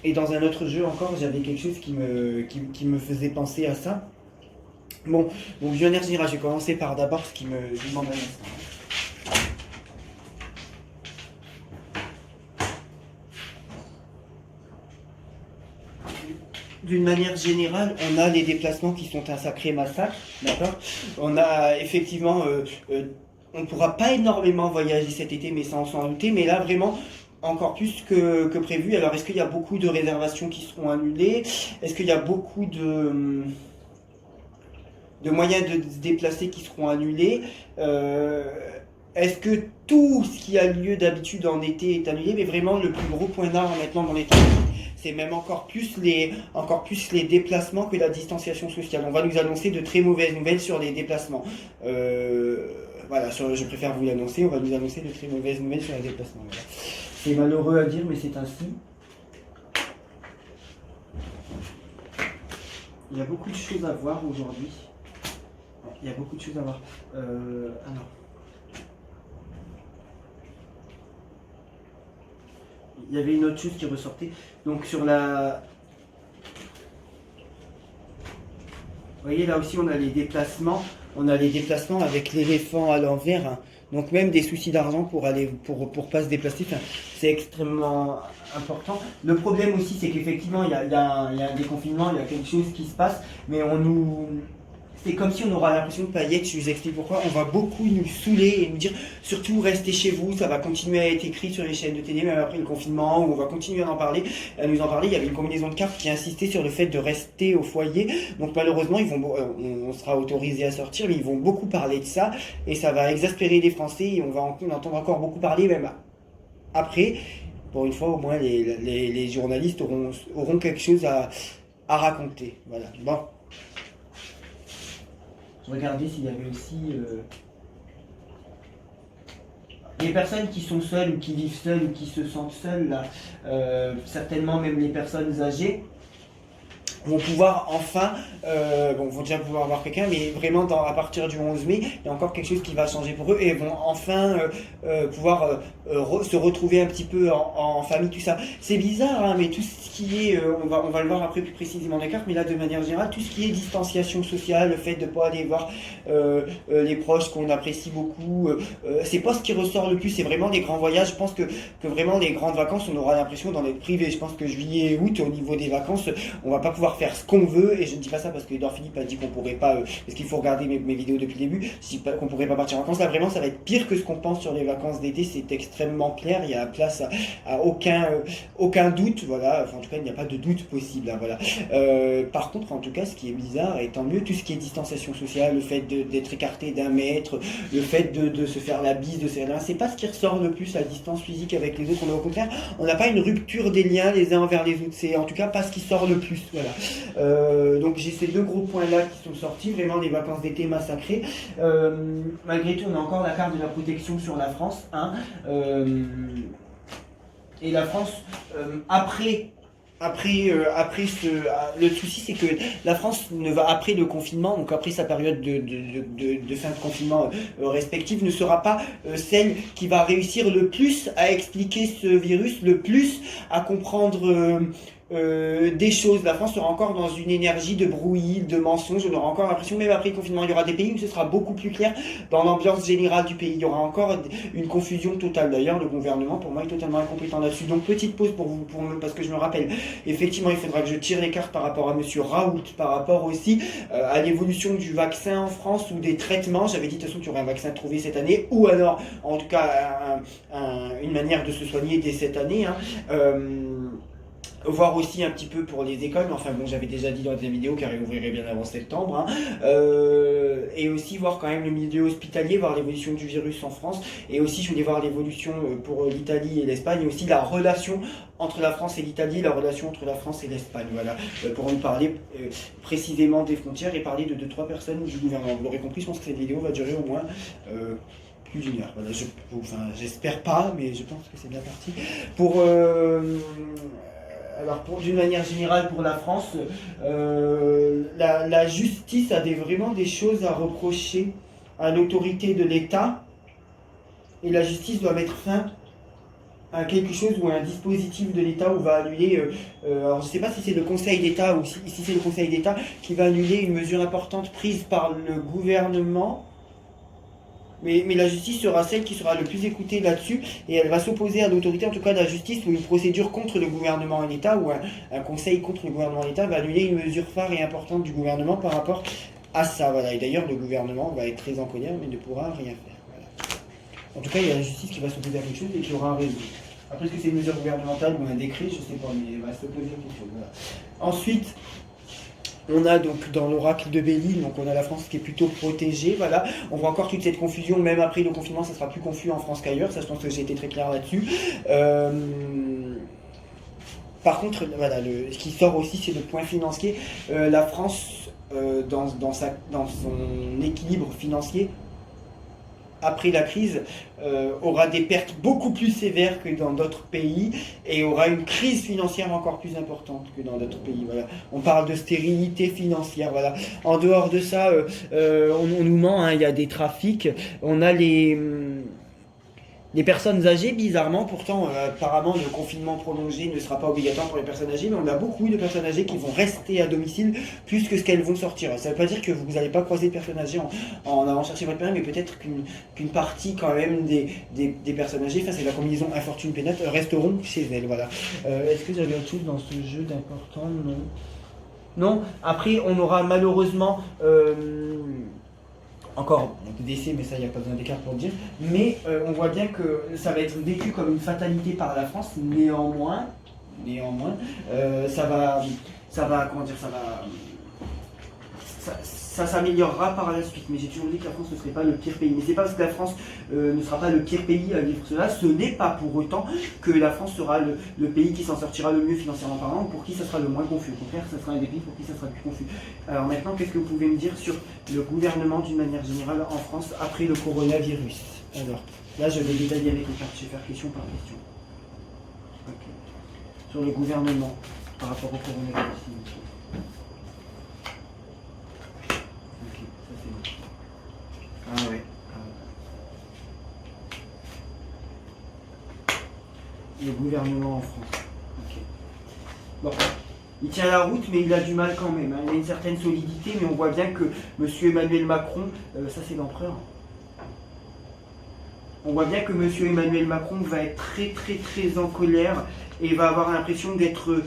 Et dans un autre jeu encore, j'avais quelque chose qui me faisait penser à ça. Bon, donc Visionnaire Gira, je vais commencer par d'abord ce qui me demande un instant. D'une manière générale, on a les déplacements qui sont un sacré massacre, d'accord. On a effectivement, on ne pourra pas énormément voyager cet été, mais sans s'en douter, mais là vraiment encore plus que prévu. Alors est-ce qu'il y a beaucoup de réservations qui seront annulées? Est-ce qu'il y a beaucoup de moyens de se déplacer qui seront annulés? Est-ce que tout ce qui a lieu d'habitude en été est annulé? Mais vraiment le plus gros point d'arme maintenant dans l'été, c'est même encore plus les déplacements que la distanciation sociale. On va nous annoncer de très mauvaises nouvelles sur les déplacements. Voilà, je préfère vous l'annoncer, on va nous annoncer de très mauvaises nouvelles sur les déplacements. Voilà. C'est malheureux à dire, mais c'est ainsi. Il y a beaucoup de choses à voir aujourd'hui. Il y a beaucoup de choses à voir. Alors. Il y avait une autre chose qui ressortait. Donc sur la... Vous voyez, là aussi, on a les déplacements. On a les déplacements avec l'éléphant à l'envers. Hein. Donc même des soucis d'argent pour pas se déplacer. Enfin, c'est extrêmement important. Le problème aussi, c'est qu'effectivement, il y a un déconfinement, il y a quelque chose qui se passe, mais on nous... C'est comme si on aura l'impression de paillettes, je vous explique pourquoi, on va beaucoup nous saouler et nous dire surtout restez chez vous, ça va continuer à être écrit sur les chaînes de télé même après le confinement, où on va continuer à nous en parler. Il y avait une combinaison de cartes qui insistait sur le fait de rester au foyer, donc malheureusement on sera autorisé à sortir, mais ils vont beaucoup parler de ça, et ça va exaspérer les Français, et on va en entendre encore beaucoup parler même après. Pour une fois au moins les journalistes auront quelque chose à raconter. Voilà. Bon. Regardez s'il y avait aussi les personnes qui sont seules ou qui vivent seules ou qui se sentent seules, là, certainement même les personnes âgées, vont pouvoir enfin, vont déjà pouvoir avoir quelqu'un, mais vraiment à partir du 11 mai, il y a encore quelque chose qui va changer pour eux et vont enfin pouvoir se retrouver un petit peu en famille, tout ça. C'est bizarre, hein, mais tout ce qui est, on va le voir après plus précisément dans les cartes, mais là de manière générale, tout ce qui est distanciation sociale, le fait de ne pas aller voir les proches qu'on apprécie beaucoup, c'est pas ce qui ressort le plus, c'est vraiment les grands voyages. Je pense que vraiment les grandes vacances, on aura l'impression d'en être privé. Je pense que juillet et août, au niveau des vacances, on va pas pouvoir faire ce qu'on veut, et je ne dis pas ça parce que Edouard Philippe a dit qu'on pourrait pas, parce qu'il faut regarder mes vidéos depuis le début, je dis pas qu'on pourrait pas partir en vacances. Là vraiment ça va être pire que ce qu'on pense sur les vacances d'été, c'est extrêmement clair, il y a place à aucun doute, voilà, enfin, en tout cas il n'y a pas de doute possible, hein, voilà. Par contre en tout cas ce qui est bizarre, et tant mieux, tout ce qui est distanciation sociale, le fait d'être écarté d'un mètre, le fait de se faire la bise, de se faire la main, c'est pas ce qui ressort le plus, la distance physique avec les autres. On a au contraire, on n'a pas une rupture des liens les uns envers les autres, c'est en tout cas pas ce qui sort le plus, voilà. Donc j'ai ces deux gros points là qui sont sortis, vraiment les vacances d'été massacrées. Malgré tout on a encore la carte de la protection sur la France, hein. Et la France le souci c'est que la France ne va, après le confinement, donc après sa période de fin de confinement respective, ne sera pas celle qui va réussir le plus à expliquer ce virus, le plus à comprendre des choses. La France sera encore dans une énergie de brouillis, de mensonges. On aura encore l'impression, même après le confinement, il y aura des pays où ce sera beaucoup plus clair dans l'ambiance générale du pays. Il y aura encore une confusion totale. D'ailleurs, le gouvernement, pour moi, est totalement incompétent là-dessus. Donc, petite pause parce que je me rappelle, effectivement, il faudra que je tire les cartes par rapport à Monsieur Raoult, par rapport aussi à l'évolution du vaccin en France ou des traitements. J'avais dit de toute façon qu'il y aurait un vaccin trouvé cette année, ou alors, en tout cas, une manière de se soigner dès cette année. Voir aussi un petit peu pour les écoles, mais enfin bon, j'avais déjà dit dans des vidéos qu'elle réouvrirait bien avant septembre, et aussi voir quand même le milieu hospitalier, voir l'évolution du virus en France, et aussi je voulais voir l'évolution pour l'Italie et l'Espagne, et aussi la relation entre la France et l'Italie, la relation entre la France et l'Espagne, voilà, pour nous parler précisément des frontières et parler de 2-3 personnes du gouvernement. Vous l'aurez compris, je pense que cette vidéo va durer au moins plus d'une heure. Voilà, j'espère pas, mais je pense que c'est bien parti. Alors, d'une manière générale, pour la France, la justice a vraiment des choses à reprocher à l'autorité de l'État, et la justice doit mettre fin à quelque chose ou à un dispositif de l'État où va annuler, alors je ne sais pas si c'est le Conseil d'État ou si c'est le Conseil d'État qui va annuler une mesure importante prise par le gouvernement. Mais la justice sera celle qui sera le plus écoutée là-dessus, et elle va s'opposer à l'autorité, en tout cas de la justice, ou une procédure contre le gouvernement et l'État, ou un conseil contre le gouvernement et l'État va annuler une mesure phare et importante du gouvernement par rapport à ça. Voilà. Et d'ailleurs, le gouvernement va être très en colère, mais ne pourra rien faire. Voilà. En tout cas, il y a la justice qui va s'opposer à quelque chose et qui aura raison. Après, est-ce que c'est une mesure gouvernementale ou un décret, je ne sais pas, mais elle va s'opposer à quelque chose. Voilà. Ensuite, on a donc dans l'oracle de Béline, donc on a la France qui est plutôt protégée, voilà. On voit encore toute cette confusion, même après le confinement, ça sera plus confus en France qu'ailleurs, ça je pense que j'ai été très clair là-dessus. Par contre, voilà, ce qui sort aussi, c'est le point financier. La France, dans son équilibre financier, après la crise, aura des pertes beaucoup plus sévères que dans d'autres pays, et aura une crise financière encore plus importante que dans d'autres pays. Voilà. On parle de stérilité financière. Voilà. En dehors de ça, on nous ment, hein, il y a des trafics. On a les personnes âgées, bizarrement, pourtant, apparemment, le confinement prolongé ne sera pas obligatoire pour les personnes âgées, mais on a beaucoup de personnes âgées qui vont rester à domicile plus que ce qu'elles vont sortir. Ça ne veut pas dire que vous n'allez pas croiser de personnes âgées en allant chercher votre pain, mais peut-être qu'une partie, quand même, des personnes âgées, face à la combinaison infortune pénate, resteront chez elles. Voilà. Est-ce que j'avais autre chose dans ce jeu d'important? Non. Non. Après, on aura malheureusement... encore des décès, mais ça, il n'y a pas besoin d'écart pour le dire. Mais on voit bien que ça va être vécu comme une fatalité par la France. Néanmoins, ça s'améliorera par la suite. Mais j'ai toujours dit que la France ne serait pas le pire pays. Mais c'est pas parce que la France ne sera pas le pire pays à vivre cela, ce n'est pas pour autant que la France sera le pays qui s'en sortira le mieux financièrement parlant, pour qui ça sera le moins confus. Au contraire, ça sera un des pays pour qui ça sera le plus confus. Alors maintenant, qu'est-ce que vous pouvez me dire sur le gouvernement d'une manière générale en France après le coronavirus? Alors, là je vais détailler avec les cartes, je vais faire question par question. Okay. Sur le gouvernement par rapport au coronavirus. Ah ouais. Le gouvernement en France. Okay. Bon. Il tient la route, mais il a du mal quand même. Hein. Il a une certaine solidité, mais on voit bien que M. Emmanuel Macron, ça c'est l'empereur. On voit bien que M. Emmanuel Macron va être très très très en colère et va avoir l'impression d'être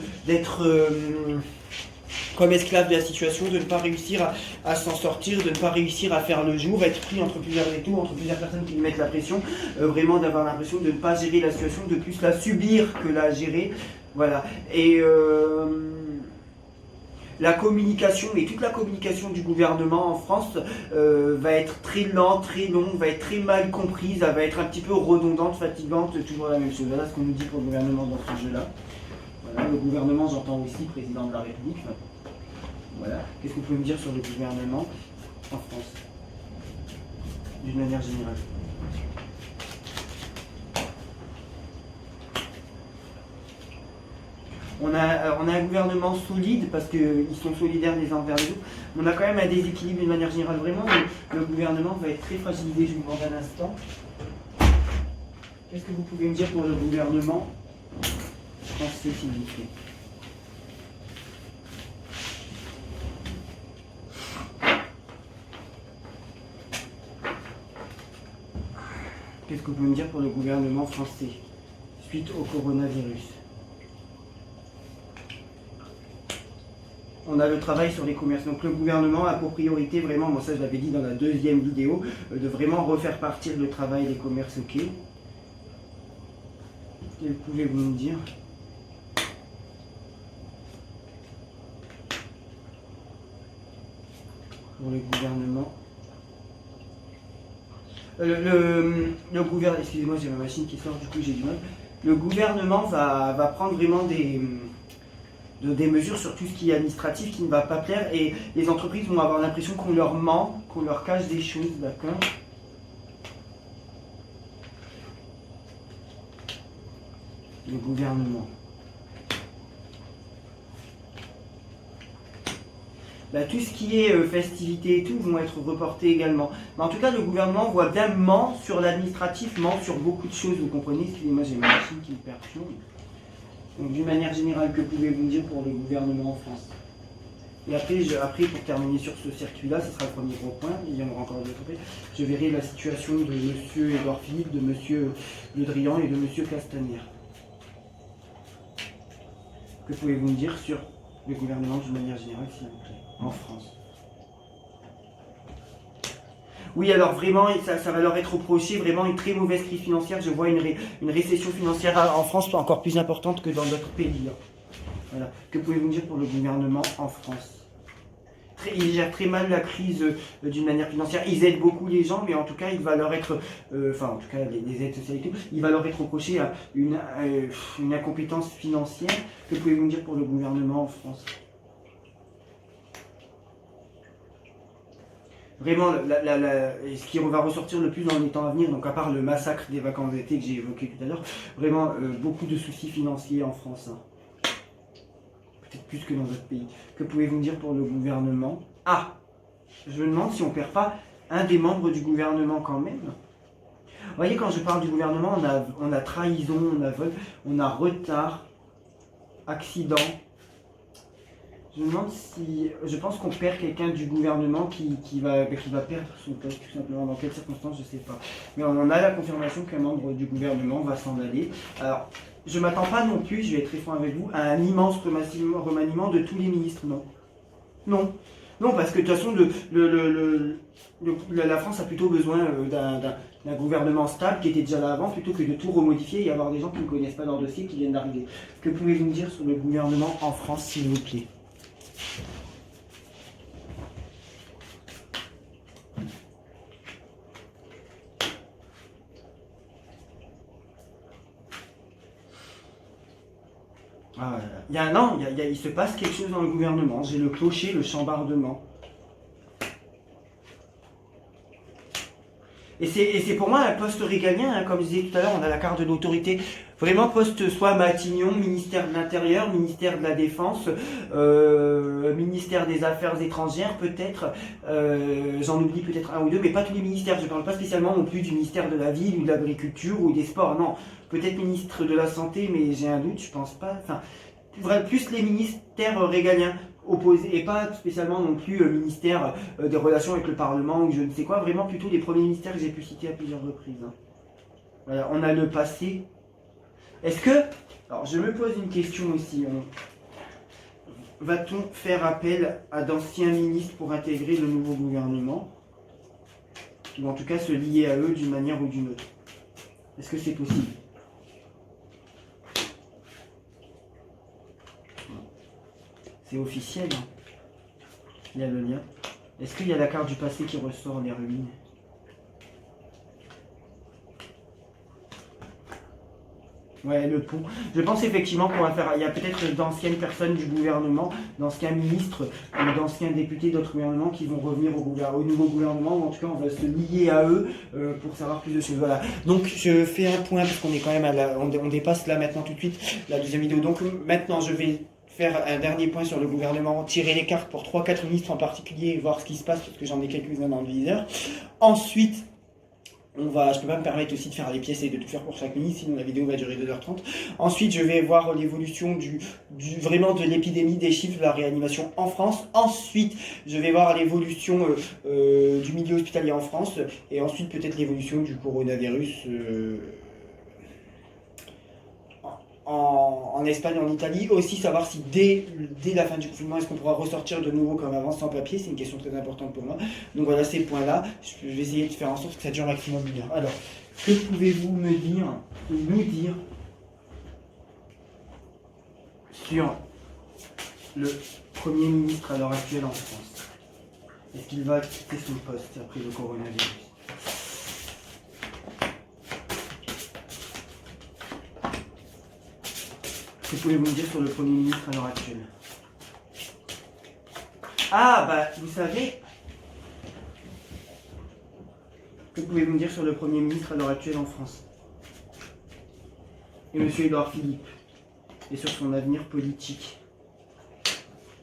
comme esclave de la situation, de ne pas réussir à s'en sortir, de ne pas réussir à faire le jour, être pris entre plusieurs étaux, entre plusieurs personnes qui lui mettent la pression, vraiment d'avoir l'impression de ne pas gérer la situation, de plus la subir que la gérer. Voilà. Et la communication, et toute la communication du gouvernement en France va être très lente, très longue, va être très mal comprise, elle va être un petit peu redondante, fatigante, toujours la même chose. Voilà ce qu'on nous dit pour le gouvernement dans ce jeu-là. Voilà, le gouvernement, j'entends aussi président de la République. Voilà. Qu'est-ce que vous pouvez me dire sur le gouvernement en France, d'une manière générale? On a un gouvernement solide parce qu'ils sont solidaires les uns envers les autres. On a quand même un déséquilibre d'une manière générale. Vraiment, le gouvernement va être très fragilisé. Je vous demande un instant. Qu'est-ce que vous pouvez me dire pour le gouvernement français, s'il vous plaît? Qu'est-ce que vous pouvez me dire pour le gouvernement français suite au coronavirus? On a le travail sur les commerces. Donc le gouvernement a pour priorité vraiment, moi ça je l'avais dit dans la deuxième vidéo, de vraiment refaire partir le travail des commerces. Ok. Que pouvez-vous me dire? Pour le gouvernement. Le gouvernement, excusez-moi, j'ai ma machine qui sort, du coup j'ai du mal. Le gouvernement va prendre vraiment des mesures sur tout ce qui est administratif qui ne va pas plaire et les entreprises vont avoir l'impression qu'on leur ment, qu'on leur cache des choses, d'accord? Le gouvernement. Bah, tout ce qui est festivités et tout vont être reportés également. Mais en tout cas, le gouvernement voit bien ment sur l'administratif, ment sur beaucoup de choses, vous comprenez? Excusez-moi, j'ai ma machine qui me perturbe. Donc d'une manière générale, que pouvez-vous me dire pour le gouvernement en France? Et après, pour terminer sur ce circuit-là, ce sera le premier gros point, il y en aura encore d'autres après, je verrai la situation de M. Édouard Philippe, de M. Le Drian et de M. Castaner. Que pouvez-vous me dire sur le gouvernement d'une manière générale, s'il vous plaît, en France? Oui, alors vraiment, ça va leur être reproché, vraiment une très mauvaise crise financière. Je vois une récession financière en France encore plus importante que dans d'autres pays. Voilà. Que pouvez-vous me dire pour le gouvernement en France? Ils gèrent très mal la crise d'une manière financière. Ils aident beaucoup les gens, mais en tout cas, il va leur être, en tout cas, les aides sociales et tout, il va leur être reproché une incompétence financière. Que pouvez-vous me dire pour le gouvernement en France? Vraiment, ce qui va ressortir le plus dans les temps à venir, donc à part le massacre des vacances d'été que j'ai évoqué tout à l'heure, vraiment beaucoup de soucis financiers en France. Hein. Peut-être plus que dans d'autres pays. Que pouvez-vous me dire pour le gouvernement? Ah, je me demande si on ne perd pas un des membres du gouvernement quand même. Vous voyez, quand je parle du gouvernement, on a trahison, on a vol, on a retard, accident. Je me demande si... Je pense qu'on perd quelqu'un du gouvernement qui va perdre son poste, tout simplement. Dans quelles circonstances, je ne sais pas. Mais on a la confirmation qu'un membre du gouvernement va s'en aller. Alors, je ne m'attends pas non plus, je vais être très franc avec vous, à un immense remaniement de tous les ministres, non. Non. Non, parce que de toute façon, la France a plutôt besoin d'un gouvernement stable qui était déjà là avant, plutôt que de tout remodifier et avoir des gens qui ne connaissent pas leur dossier qui viennent d'arriver. Que pouvez-vous me dire sur le gouvernement en France, s'il vous plaît? Ah, il se passe quelque chose dans le gouvernement. J'ai le clocher, le chambardement. Et c'est pour moi un poste régalien, hein, comme je disais tout à l'heure, on a la carte de l'autorité. Vraiment poste soit Matignon, ministère de l'Intérieur, ministère de la Défense, ministère des Affaires étrangères peut-être, j'en oublie peut-être un ou deux, mais pas tous les ministères. Je ne parle pas spécialement non plus du ministère de la Ville ou de l'Agriculture ou des Sports, non. Peut-être ministre de la Santé, mais j'ai un doute, je pense pas. Enfin, plus les ministères régaliens opposés et pas spécialement non plus ministère des relations avec le Parlement ou je ne sais quoi, vraiment plutôt les premiers ministères que j'ai pu citer à plusieurs reprises. Hein. Voilà, on a le passé. Est-ce que, alors je me pose une question aussi, va-t-on faire appel à d'anciens ministres pour intégrer le nouveau gouvernement? Ou en tout cas se lier à eux d'une manière ou d'une autre? Est-ce que c'est possible? C'est officiel, hein. Il y a le lien. Est-ce qu'il y a la carte du passé qui ressort des ruines? Ouais, le pont. Je pense effectivement qu'on va faire... Il y a peut-être d'anciennes personnes du gouvernement, d'anciens ministres, d'anciens députés d'autres gouvernements qui vont revenir au nouveau gouvernement, ou en tout cas on va se lier à eux pour savoir plus de choses. Voilà. Donc je fais un point, parce qu'on est quand même à on dépasse là maintenant tout de suite la deuxième vidéo. Donc maintenant je vais faire un dernier point sur le gouvernement, tirer les cartes pour 3-4 ministres en particulier et voir ce qui se passe, parce que j'en ai quelques-uns dans le viseur. Ensuite, je peux pas me permettre aussi de faire les pièces et de tout faire pour chaque ministre, sinon la vidéo va durer 2h30. Ensuite, je vais voir l'évolution vraiment de l'épidémie, des chiffres de la réanimation en France. Ensuite, je vais voir l'évolution du milieu hospitalier en France. Et ensuite, peut-être l'évolution du coronavirus en Espagne, en Italie. Aussi savoir si dès la fin du confinement, est-ce qu'on pourra ressortir de nouveau comme avant sans papier. C'est une question très importante pour moi. Donc voilà ces points-là. Je vais essayer de faire en sorte que ça dure maximum 1 heure. Alors, que pouvez-vous nous dire sur le Premier ministre à l'heure actuelle en France? Est-ce qu'il va quitter son poste après le coronavirus? Que pouvez-vous me dire sur le Premier ministre à l'heure actuelle? Ah, bah, vous savez... Que pouvez-vous me dire sur le Premier ministre à l'heure actuelle en France? Et M. Édouard Philippe. Et sur son avenir politique.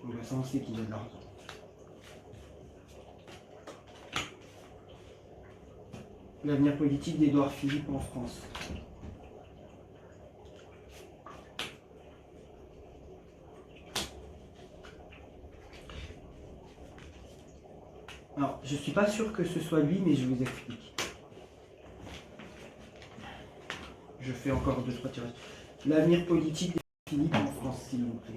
Donc ça, on sait qu'il a de l'argent. L'avenir politique d'Édouard Philippe en France. Alors, je ne suis pas sûr que ce soit lui, mais je vous explique. Je fais encore 2-3 tirages. L'avenir politique de Philippe en France, s'il vous plaît.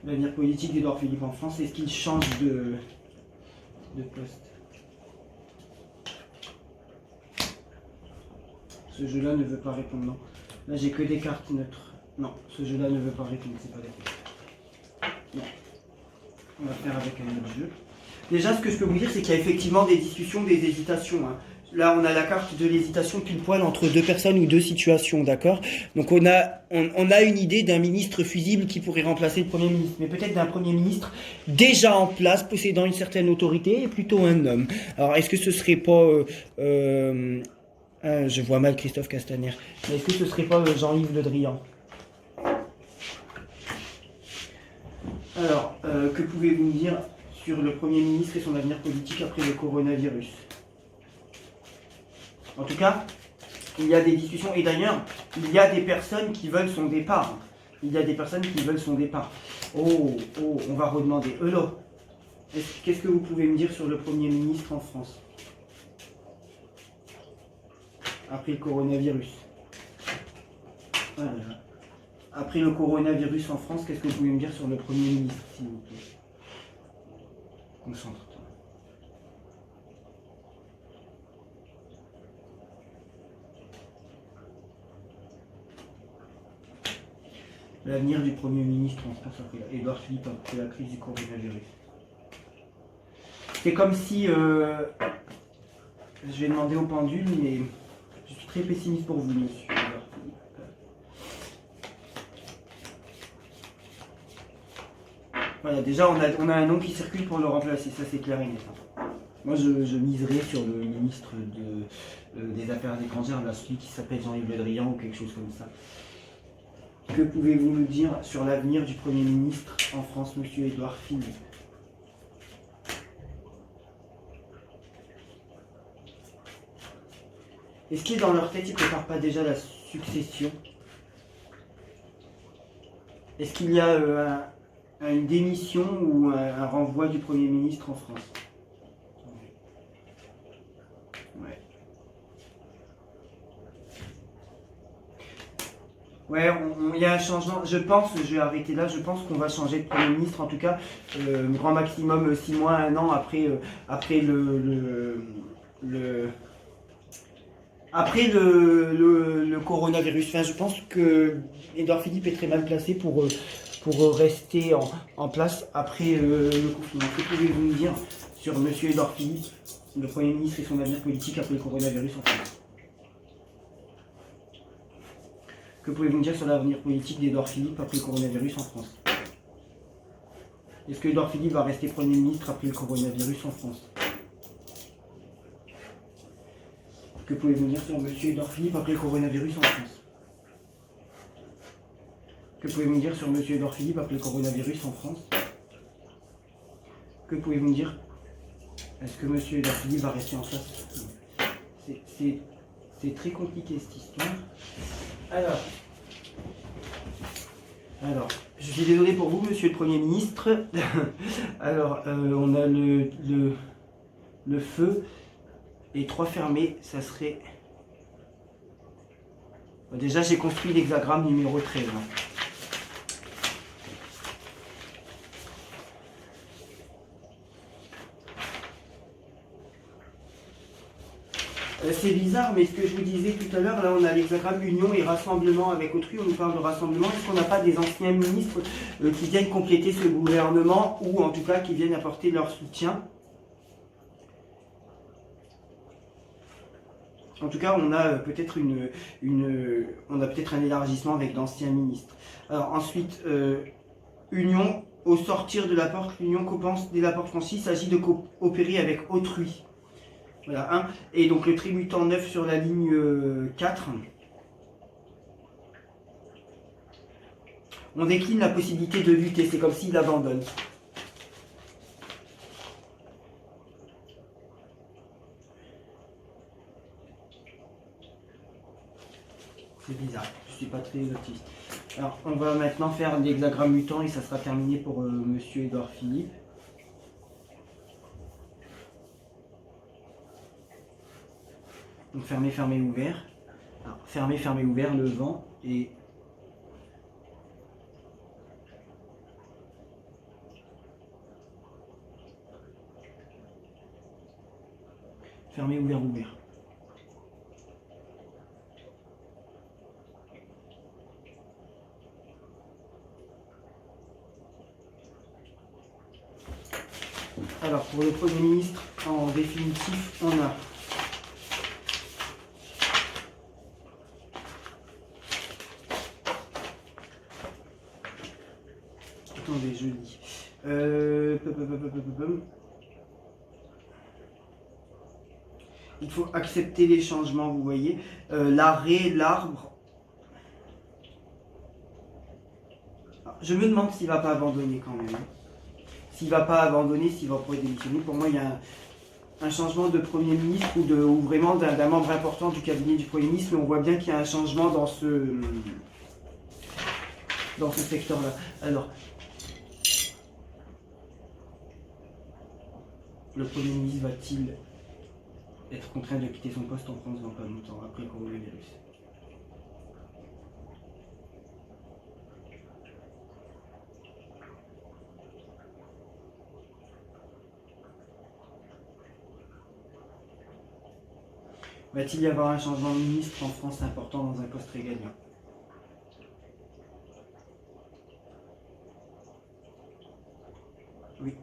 L'avenir politique d'Édouard Philippe en France, est-ce qu'il change de poste? Ce jeu-là ne veut pas répondre, non. Là, j'ai que des cartes neutres. Non, ce jeu-là ne veut pas répondre, c'est pas d'accord. Non. On va faire avec un autre jeu. Déjà, ce que je peux vous dire, c'est qu'il y a effectivement des discussions, des hésitations. Hein. Là, on a la carte de l'hésitation pile poil entre 2 personnes ou 2 situations, d'accord? Donc, on a une idée d'un ministre fusible qui pourrait remplacer le Premier ministre, mais peut-être d'un Premier ministre déjà en place, possédant une certaine autorité, et plutôt un homme. Alors, est-ce que ce serait pas... je vois mal Christophe Castaner. Mais est-ce que ce serait pas Jean-Yves Le Drian? Alors, que pouvez-vous me dire sur le Premier ministre et son avenir politique après le coronavirus? En tout cas, il y a des discussions. Et d'ailleurs, il y a des personnes qui veulent son départ. Il y a des personnes qui veulent son départ. Oh, on va redemander. Là, qu'est-ce que vous pouvez me dire sur le Premier ministre en France après le coronavirus? Voilà. Après le coronavirus en France, qu'est-ce que vous pouvez me dire sur le Premier ministre, s'il vous plaît? Concentre-toi. L'avenir du Premier ministre en France après Édouard Philippe après la crise du coronavirus. C'est comme si... je vais demander au pendule, mais je suis très pessimiste pour vous, monsieur Édouard Philippe. Voilà, déjà on a un nom qui circule pour le remplacer, ça c'est clair et net. Moi je miserais sur le ministre des Affaires étrangères, là, celui qui s'appelle Jean-Yves Le Drian ou quelque chose comme ça. Que pouvez-vous nous dire sur l'avenir du Premier ministre en France, monsieur Édouard Philippe? Est-ce qu'il est dans leur tête, ils ne préparent pas déjà la succession? Est-ce qu'il y a une démission ou un renvoi du Premier ministre en France? Ouais, il y a un changement. Je pense, je vais arrêter là, je pense qu'on va changer de Premier ministre, en tout cas, grand maximum 6 mois, 1 an après le coronavirus. Enfin, je pense que Édouard Philippe est très mal placé pour rester en place après le confinement. Que pouvez-vous me dire sur M. Édouard Philippe, le Premier ministre et son avenir politique après le coronavirus en France? Que pouvez-vous me dire sur l'avenir politique d'Édouard Philippe après le coronavirus en France? Est-ce que Édouard Philippe va rester Premier ministre après le coronavirus en France? Que pouvez-vous dire sur monsieur Édouard Philippe après le coronavirus en France? Que pouvez-vous me dire sur monsieur Édouard Philippe après le coronavirus en France? Que pouvez-vous me dire? Est-ce que monsieur Édouard Philippe va rester en place? C'est très compliqué cette histoire. Alors, je suis désolé pour vous, monsieur le Premier ministre. Alors, on a le feu et 3 fermés, ça serait... Bon, déjà, j'ai construit l'hexagramme numéro 13. C'est bizarre, mais ce que je vous disais tout à l'heure, là on a l'hexagramme union et rassemblement avec autrui, on nous parle de rassemblement. Est-ce qu'on n'a pas des anciens ministres qui viennent compléter ce gouvernement ou en tout cas qui viennent apporter leur soutien? En tout cas, on a peut-être on a peut-être un élargissement avec d'anciens ministres. Alors ensuite, union, au sortir de la porte, l'union compense dès la porte franchie, il s'agit de coopérer avec autrui. Voilà, 1. Et donc le tributant 9 sur la ligne 4. On décline la possibilité de lutter, c'est comme s'il abandonne. C'est bizarre, je suis pas très optimiste. Alors on va maintenant faire l'hexagramme mutant et ça sera terminé pour monsieur Édouard Philippe. Donc fermé, fermé, ouvert. Alors, fermé, fermé, ouvert, le vent et fermé, ouvert, ouvert. Alors pour le Premier ministre, en définitif, on a attendez, je lis. Il faut accepter les changements, vous voyez. L'arrêt, l'arbre. Je me demande s'il ne va pas abandonner quand même. S'il ne va pas abandonner, s'il va pouvoir démissionner. Pour moi, il y a un changement de Premier ministre ou vraiment d'un membre important du cabinet du Premier ministre. Mais on voit bien qu'il y a un changement dans ce secteur-là. Alors, le Premier ministre va-t-il être contraint de quitter son poste en France dans pas longtemps après le coronavirus? Va-t-il y avoir un changement de ministre en France important dans un poste régalien? Oui.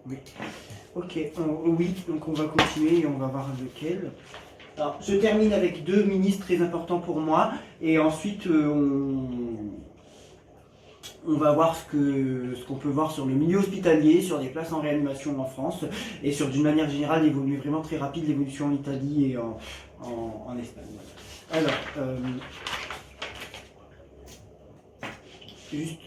Oui. Ok, oui, donc on va continuer et on va voir lequel. Alors, je termine avec 2 ministres très importants pour moi et ensuite on va voir ce qu'on peut voir sur le milieu hospitalier, sur les places en réanimation en France et sur d'une manière générale l'évolution vraiment très rapide, l'évolution en Italie et en Espagne. Alors, juste,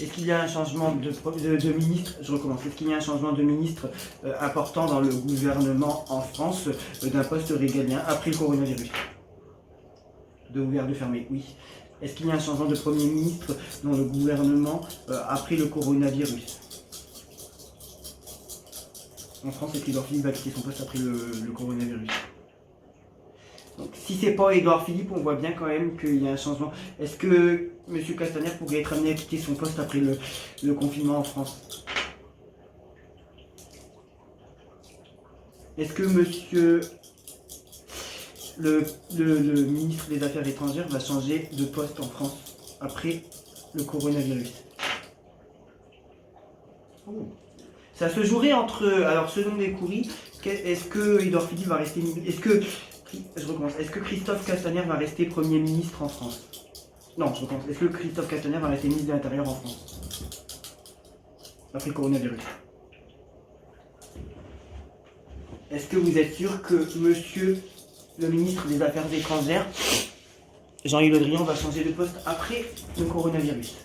est-ce qu'il y a un changement de ministre? Je recommence. Est-ce qu'il y a un changement de ministre important dans le gouvernement en France d'un poste régalien après le coronavirus? De ouvert, de fermé, oui. Est-ce qu'il y a un changement de Premier ministre dans le gouvernement après le coronavirus? En France, est-ce qu'Édouard Philippe va quitter son poste après le coronavirus? Donc, si c'est pas Édouard Philippe, on voit bien quand même qu'il y a un changement. Est-ce que M. Castaner pourrait être amené à quitter son poste après le confinement en France? Est-ce que monsieur le ministre des Affaires étrangères va changer de poste en France après le coronavirus? Ça se jouerait entre... Alors, selon les courriers, est-ce que Édouard Philippe va rester... Je recommence. Est-ce que Christophe Castaner va rester Premier ministre en France? Non, je recommence. Est-ce que Christophe Castaner va rester ministre de l'Intérieur en France après le coronavirus? est-ce que vous êtes sûr que monsieur le ministre des Affaires étrangères, Jean-Yves Le Drian, va changer de poste après le coronavirus?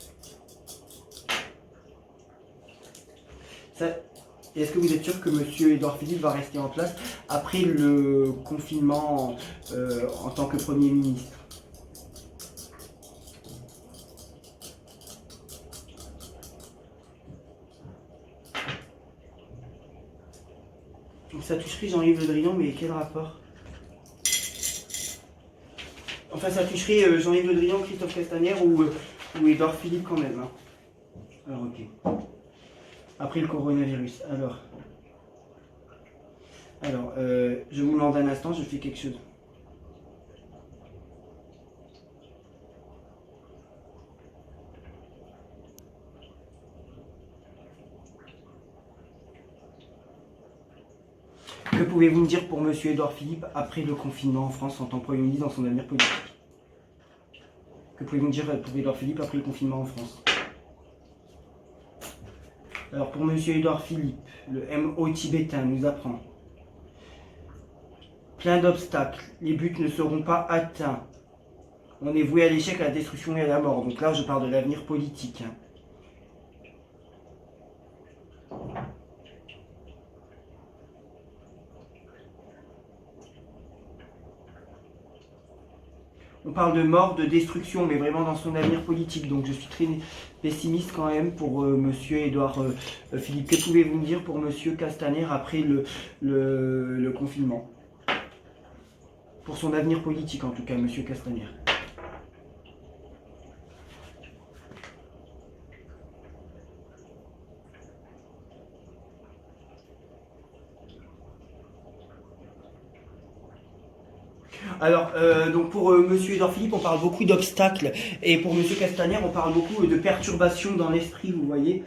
Est-ce que vous êtes sûr que monsieur Édouard Philippe va rester en place après le confinement en tant que Premier ministre? Donc ça toucherait Jean-Yves Le Drian, mais quel rapport? Enfin, ça toucherait Jean-Yves Le Drian, Christophe Castaner ou Édouard Philippe quand même. Hein. Alors, ok. Après le coronavirus. Alors, je vous demande un instant, je fais quelque chose. Que pouvez-vous me dire pour monsieur Édouard Philippe après le confinement en France en tant que Premier ministre dans son avenir politique? Que pouvez-vous me dire pour Édouard Philippe après le confinement en France? Alors pour monsieur Édouard Philippe, le MO tibétain nous apprend plein d'obstacles, les buts ne seront pas atteints. On est voué à l'échec, à la destruction et à la mort. Donc là je parle de l'avenir politique. Hein. On parle de mort, de destruction, mais vraiment dans son avenir politique. Donc je suis très pessimiste quand même pour monsieur Édouard Philippe. Que pouvez-vous me dire pour monsieur Castaner après le confinement? Pour son avenir politique en tout cas, monsieur Castaner. Alors, donc pour monsieur Édouard Philippe, on parle beaucoup d'obstacles. Et pour monsieur Castaner, on parle beaucoup de perturbations dans l'esprit, vous voyez.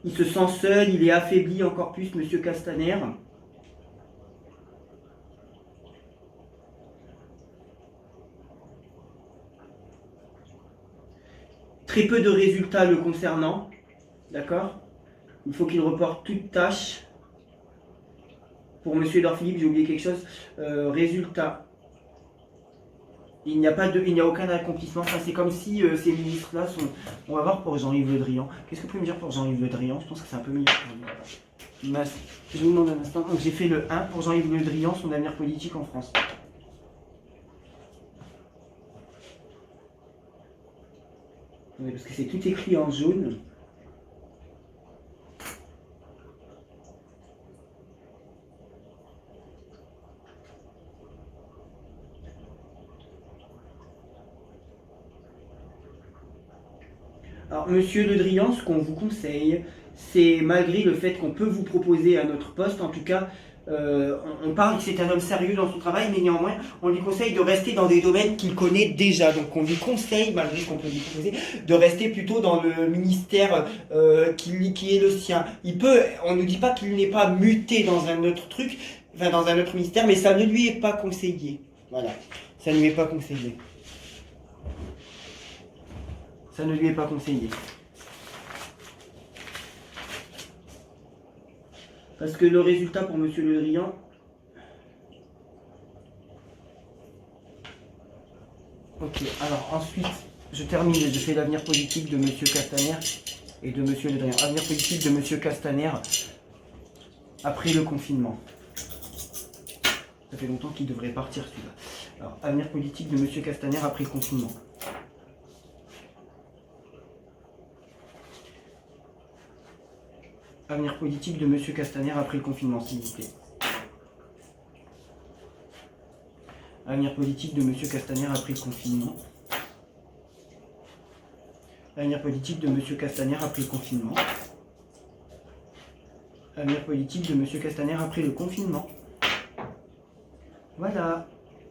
Il se sent seul, il est affaibli encore plus, monsieur Castaner. Très peu de résultats le concernant. D'accord? Il faut qu'il reporte toute tâche. Pour monsieur Édouard Philippe, j'ai oublié quelque chose. Résultat. Il n'y a aucun accomplissement. Enfin, c'est comme si ces ministres-là sont... On va voir pour Jean-Yves Le Drian. Qu'est-ce que vous pouvez me dire pour Jean-Yves Le Drian? Je pense que c'est un peu meilleur pour lui. Je vous demande un instant. Donc j'ai fait le 1 pour Jean-Yves Le Drian, son avenir politique en France. Oui, parce que c'est tout écrit en jaune. Alors, monsieur Le Drian, ce qu'on vous conseille, c'est malgré le fait qu'on peut vous proposer à notre poste, en tout cas, on parle que c'est un homme sérieux dans son travail, mais néanmoins, on lui conseille de rester dans des domaines qu'il connaît déjà. Donc, on lui conseille, malgré ce qu'on peut lui proposer, de rester plutôt dans le ministère qui est le sien. On ne dit pas qu'il n'est pas muté dans un autre truc, enfin dans un autre ministère, mais ça ne lui est pas conseillé. Voilà, ça ne lui est pas conseillé. Ça ne lui est pas conseillé. Parce que le résultat pour monsieur Le Drian, ok, alors ensuite, je termine, je fais l'avenir politique de monsieur Castaner et de monsieur Le Drian. Avenir politique de monsieur Castaner après le confinement. Ça fait longtemps qu'il devrait partir celui-là. Alors, avenir politique de monsieur Castaner après le confinement. Avenir politique de monsieur Castaner après le confinement, s'il vous plaît. Avenir politique de monsieur Castaner après le confinement. Avenir politique de monsieur Castaner après le confinement. Avenir politique de monsieur Castaner après le confinement. Voilà.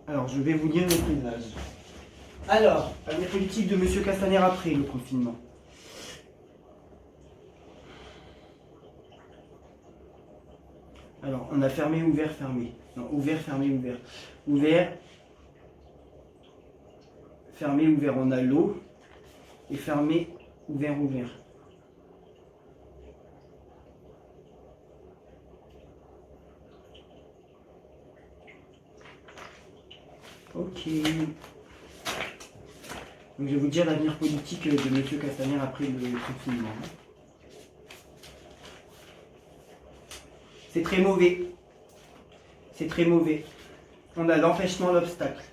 Alors, je vais vous lire le présage. Alors, avenir politique de monsieur Castaner après le confinement. Alors, on a fermé, ouvert, fermé. Non, ouvert, fermé, ouvert. Ouvert, fermé, ouvert. On a l'eau. Et fermé, ouvert, ouvert. Ok. Donc je vais vous dire l'avenir politique de M. Castaner après le confinement. C'est très mauvais. C'est très mauvais. On a l'empêchement, l'obstacle.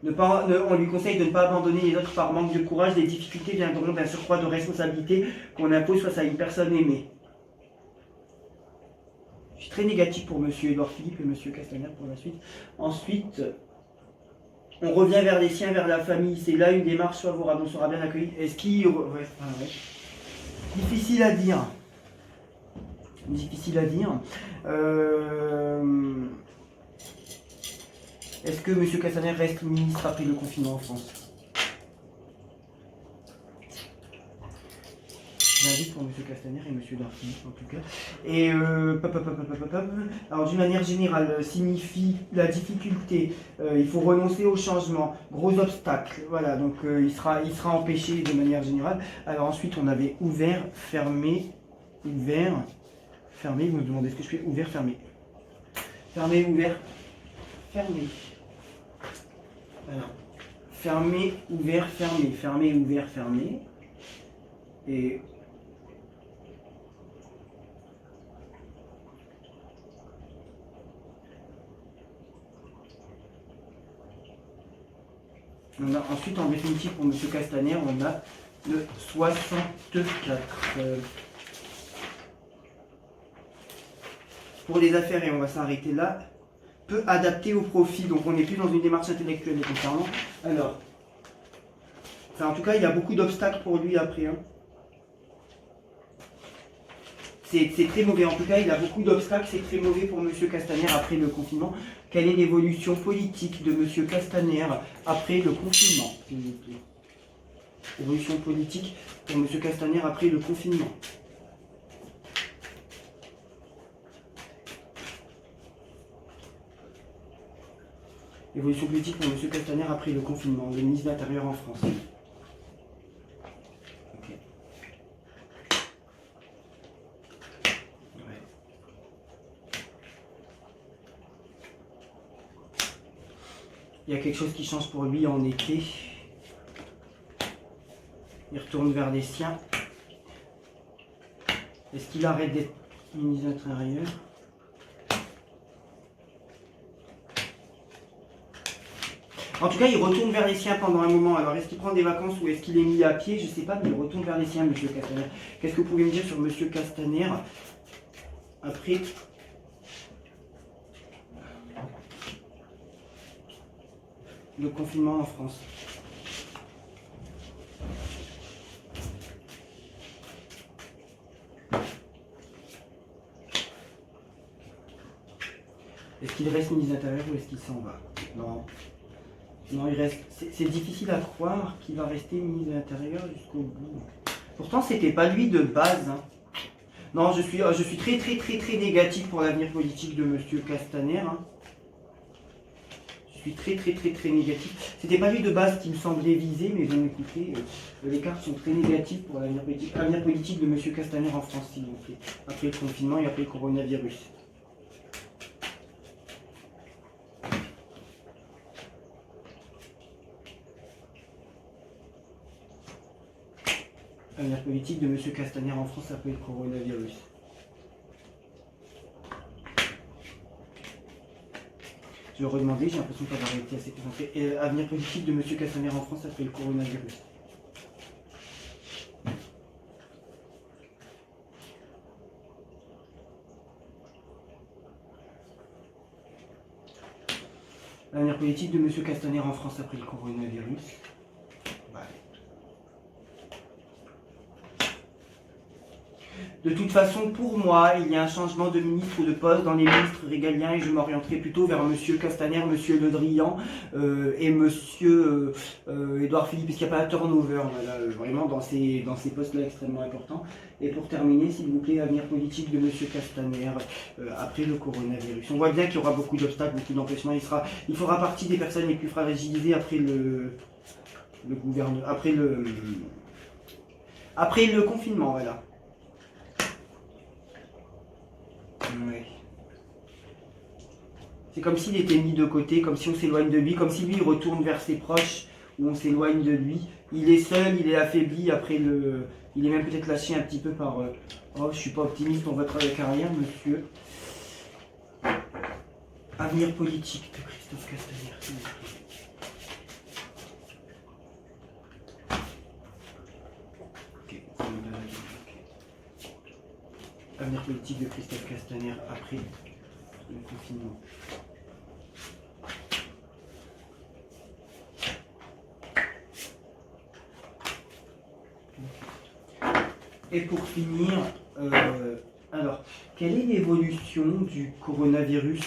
On lui conseille de ne pas abandonner les autres par manque de courage. Les difficultés viendront d'un surcroît de responsabilité qu'on impose face à une personne aimée. Je suis très négatif pour M. Édouard Philippe et M. Castaner pour la suite. Ensuite, on revient vers les siens, vers la famille. C'est là une démarche favorable. On sera bien accueilli. Est-ce qu'il... Ouais. Difficile à dire. Difficile à dire. Est-ce que M. Castaner reste ministre après le confinement en France? J'invite pour M. Castaner et M. Darcy en tout cas. Et alors d'une manière générale, signifie la difficulté, il faut renoncer au changement, gros obstacle, voilà, donc il sera empêché de manière générale. Alors ensuite on avait ouvert, fermé, ouvert, fermé, vous me demandez ce que je fais, ouvert, fermé. Fermé, ouvert, fermé. Voilà. Fermé, ouvert, fermé. Fermé, ouvert, fermé. Et ensuite, en définitive, pour M. Castaner, on a le 64. Pour les affaires, et on va s'arrêter là, peu adapté au profit. Donc on n'est plus dans une démarche intellectuelle les concernant. Alors, en tout cas, il y a beaucoup d'obstacles pour lui après. Hein. C'est très mauvais. En tout cas, il a beaucoup d'obstacles. C'est très mauvais pour M. Castaner après le confinement. Quelle est l'évolution politique de M. Castaner après le confinement, s'il vous plaît? Évolution politique pour M. Castaner après le confinement. Évolution politique pour M. Castaner après le confinement, le ministre de l'Intérieur en France. Ok. Ouais. Il y a quelque chose qui change pour lui en été. Il retourne vers les siens. Est-ce qu'il arrête d'être ministre de l'Intérieur? En tout cas, il retourne vers les siens pendant un moment. Alors, est-ce qu'il prend des vacances ou est-ce qu'il est mis à pied? Je ne sais pas, mais il retourne vers les siens, M. Castaner. Qu'est-ce que vous pouvez me dire sur M. Castaner après le confinement en France? Est-ce qu'il reste ministre de l'Intérieur ou est-ce qu'il s'en va? Non. Non, il reste. C'est difficile à croire qu'il va rester ministre de l'Intérieur jusqu'au bout. Pourtant, c'était pas lui de base. Hein. Non, je suis très négatif pour l'avenir politique de M. Castaner. Hein. Je suis très négatif. C'était pas lui de base qui me semblait viser, mais bon, écoutez, les cartes sont très négatives pour l'avenir politique de M. Castaner en France, s'il vous plaît. Après le confinement et après le coronavirus. L'avenir politique de M. Castaner en France après le coronavirus. Je vais redemander, j'ai l'impression d'avoir été assez concentré. Et l'avenir politique de M. Castaner en France après le coronavirus. L'avenir politique de M. Castaner en France après le coronavirus. De toute façon, pour moi, il y a un changement de ministre ou de poste dans les ministres régaliens et je m'orienterai plutôt vers M. Castaner, M. Le Drian et M. Édouard Philippe, puisqu'il n'y a pas un turnover, voilà, vraiment dans ces postes-là extrêmement importants. Et pour terminer, s'il vous plaît, l'avenir politique de M. Castaner après le coronavirus. On voit bien qu'il y aura beaucoup d'obstacles, beaucoup d'empêchements. Il fera partie des personnes les plus fragilisées après le gouvernement, après le confinement, voilà. Oui. C'est comme s'il était mis de côté, comme si on s'éloigne de lui, comme si lui il retourne vers ses proches, ou on s'éloigne de lui. Il est seul, il est affaibli, après il est même peut-être lâché un petit peu par... Oh, je suis pas optimiste pour votre carrière, monsieur. Avenir politique de Christophe Castaner. Ok. Avenir politique de Christophe Castaner après le confinement. Et pour finir, alors, quelle est l'évolution du coronavirus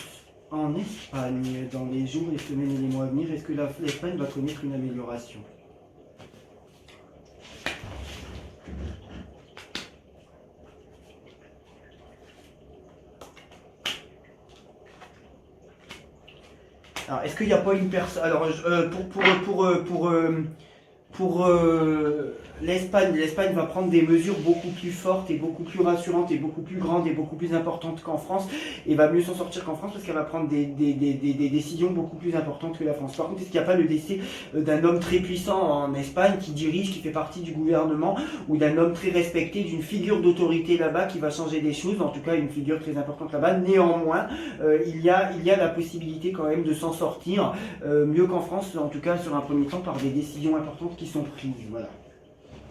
en Espagne dans les jours, les semaines et les mois à venir? Est-ce que l'Espagne va connaître une amélioration? Alors, est-ce qu'il n'y a pas une personne... Alors, pour l'Espagne va prendre des mesures beaucoup plus fortes et beaucoup plus rassurantes et beaucoup plus grandes et beaucoup plus importantes qu'en France, et va mieux s'en sortir qu'en France parce qu'elle va prendre des décisions beaucoup plus importantes que la France. Par contre, est-ce qu'il n'y a pas le décès d'un homme très puissant en Espagne qui dirige, qui fait partie du gouvernement, ou d'un homme très respecté, d'une figure d'autorité là-bas qui va changer des choses, en tout cas une figure très importante là-bas? Néanmoins, il y a la possibilité quand même de s'en sortir mieux qu'en France, en tout cas sur un premier temps, par des décisions importantes qui sont prises. Voilà.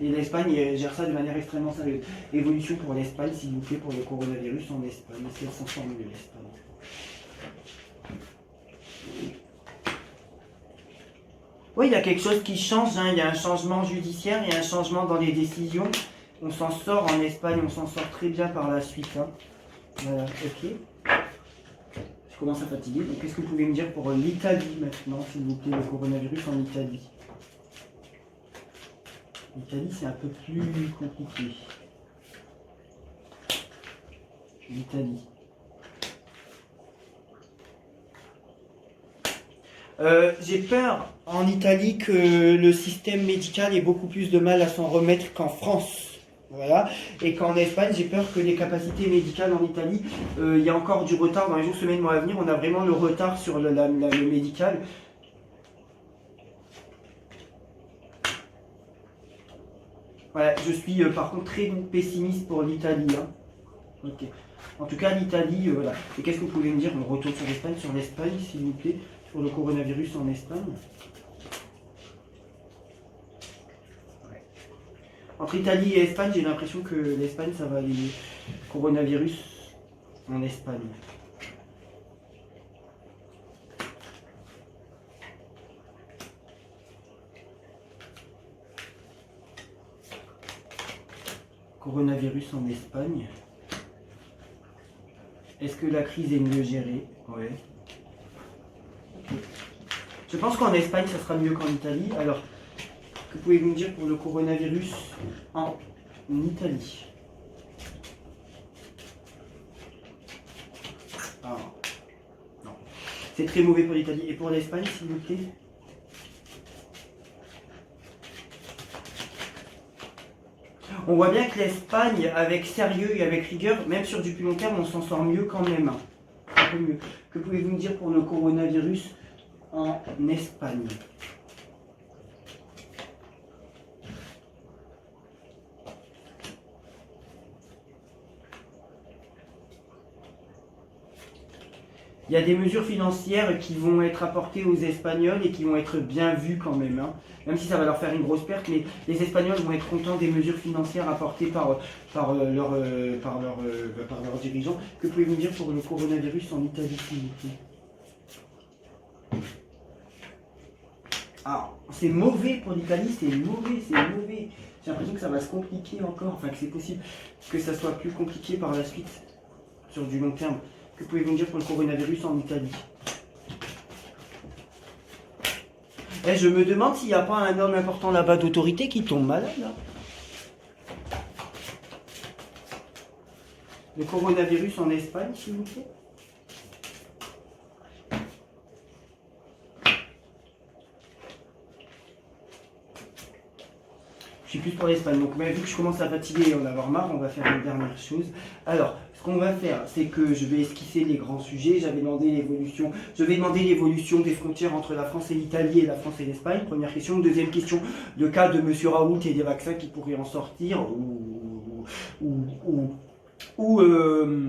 Et l'Espagne gère ça de manière extrêmement sérieuse. Évolution pour l'Espagne, s'il vous plaît, pour le coronavirus en Espagne. Est-ce qu'elle s'en sort mieux, l'Espagne? Oui, il y a quelque chose qui change, hein. Il y a un changement judiciaire, il y a un changement dans les décisions. On s'en sort en Espagne, on s'en sort très bien par la suite. Hein. Voilà, ok. Je commence à fatiguer. Donc, qu'est-ce que vous pouvez me dire pour l'Italie maintenant, s'il vous plaît, le coronavirus en Italie? L'Italie, c'est un peu plus compliqué. L'Italie. J'ai peur en Italie que le système médical ait beaucoup plus de mal à s'en remettre qu'en France. Voilà. Et qu'en Espagne, j'ai peur que les capacités médicales en Italie, il y a encore du retard dans les jours, semaines, mois à venir. On a vraiment le retard sur le médical. Voilà, je suis par contre très pessimiste pour l'Italie. Hein. Ok. En tout cas, l'Italie, voilà. Et qu'est-ce que vous pouvez me dire? On retourne sur l'Espagne, s'il vous plaît, sur le coronavirus en Espagne. Ouais. Entre Italie et Espagne, j'ai l'impression que l'Espagne, ça va aller mieux. Coronavirus en Espagne. Coronavirus en Espagne. Est-ce que la crise est mieux gérée? Ouais. Okay. Je pense qu'en Espagne, ça sera mieux qu'en Italie. Alors, que pouvez-vous me dire pour le coronavirus en Italie? Ah, non. C'est très mauvais pour l'Italie. Et pour l'Espagne, s'il vous plaît? On voit bien que l'Espagne, avec sérieux et avec rigueur, même sur du plus long terme, on s'en sort mieux quand même. Un peu mieux. Que pouvez-vous me dire pour le coronavirus en Espagne? Il y a des mesures financières qui vont être apportées aux Espagnols et qui vont être bien vues quand même. Hein. Même si ça va leur faire une grosse perte, mais les Espagnols vont être contents des mesures financières apportées par leurs dirigeants. Que pouvez-vous me dire pour le coronavirus en Italie, s'il vous plaît? Ah, c'est mauvais pour l'Italie, c'est mauvais, c'est mauvais. J'ai l'impression que ça va se compliquer encore, enfin que c'est possible que ça soit plus compliqué par la suite, sur du long terme. Que pouvez-vous me dire pour le coronavirus en Italie? Et je me demande s'il n'y a pas un homme important là-bas d'autorité qui tombe malade. Là. Le coronavirus en Espagne, s'il vous plaît? Je suis plus pour l'Espagne. Donc, vu que je commence à fatiguer et en avoir marre, on va faire une dernière chose. Alors, Ce qu'on va faire, c'est que je vais esquisser les grands sujets. J'avais demandé l'évolution. Je vais demander l'évolution des frontières entre la France et l'Italie et la France et l'Espagne. Première question. Deuxième question, le cas de Monsieur Raoult et des vaccins qui pourraient en sortir comment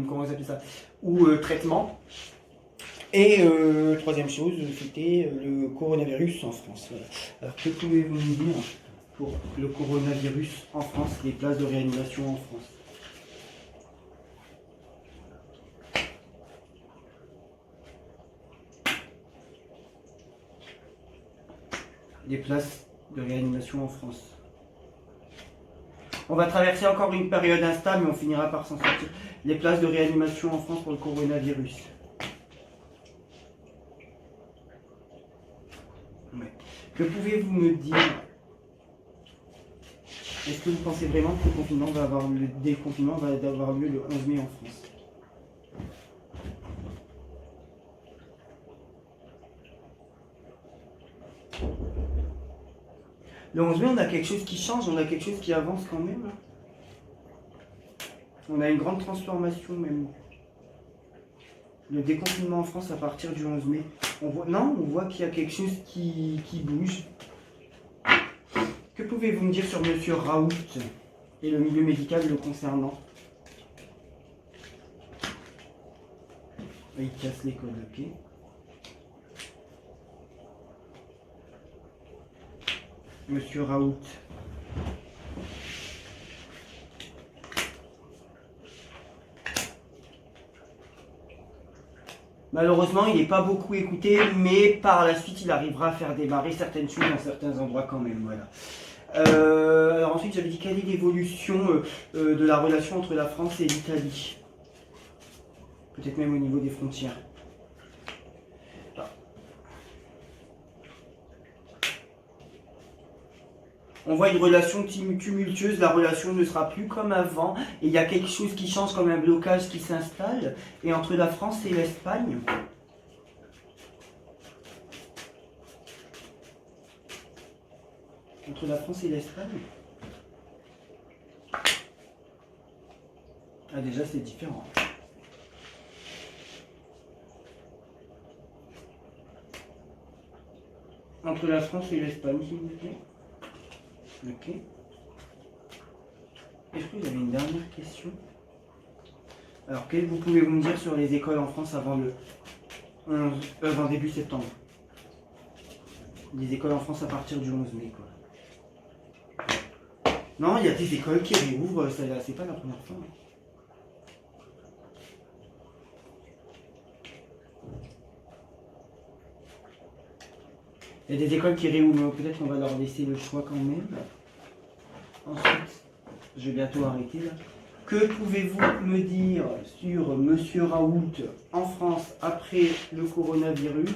on appelle ça, traitement. Et troisième chose, c'était le coronavirus en France. Voilà. Alors que pouvez-vous nous dire pour le coronavirus en France, les places de réanimation en France? Les places de réanimation en France. On va traverser encore une période instable, mais on finira par s'en sortir. Les places de réanimation en France pour le coronavirus. Ouais. Que pouvez-vous me dire? Est-ce que vous pensez vraiment que le déconfinement va avoir lieu le 11 mai en France? Le 11 mai, on a quelque chose qui change, on a quelque chose qui avance quand même. On a une grande transformation même. Le déconfinement en France à partir du 11 mai. On voit qu'il y a quelque chose qui bouge. Que pouvez-vous me dire sur Monsieur Raoult et le milieu médical le concernant? Il casse les codes, ok. Monsieur Raoult. Malheureusement, il n'est pas beaucoup écouté, mais par la suite, il arrivera à faire démarrer certaines choses dans certains endroits quand même. Voilà. Alors ensuite, j'avais dit quelle est l'évolution de la relation entre la France et l'Italie? Peut-être même au niveau des frontières. On voit une relation tumultueuse, la relation ne sera plus comme avant, et il y a quelque chose qui change comme un blocage qui s'installe, et entre la France et l'Espagne. Entre la France et l'Espagne. Ah déjà c'est différent. Entre la France et l'Espagne, s'il vous plaît. Ok. Est-ce que vous avez une dernière question? Alors, vous pouvez-vous me dire sur les écoles en France avant début septembre? Les écoles en France à partir du 11 mai, quoi. Non, il y a des écoles qui réouvrent, c'est pas la première fois. Il y a des écoles qui réouvrent, mais peut-être qu'on va leur laisser le choix quand même. Ensuite, je vais bientôt arrêter là. Que pouvez-vous me dire sur Monsieur Raoult en France après le coronavirus?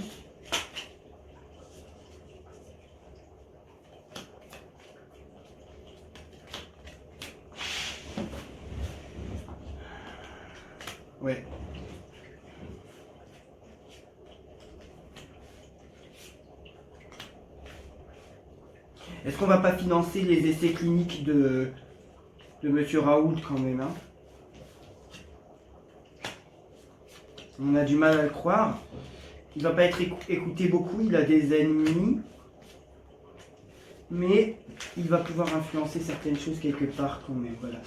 Ouais. Est-ce qu'on va pas financer les essais cliniques de Monsieur Raoult quand même, hein? On a du mal à le croire. Il va pas être écouté beaucoup, il a des ennemis. Mais il va pouvoir influencer certaines choses quelque part quand même, voilà.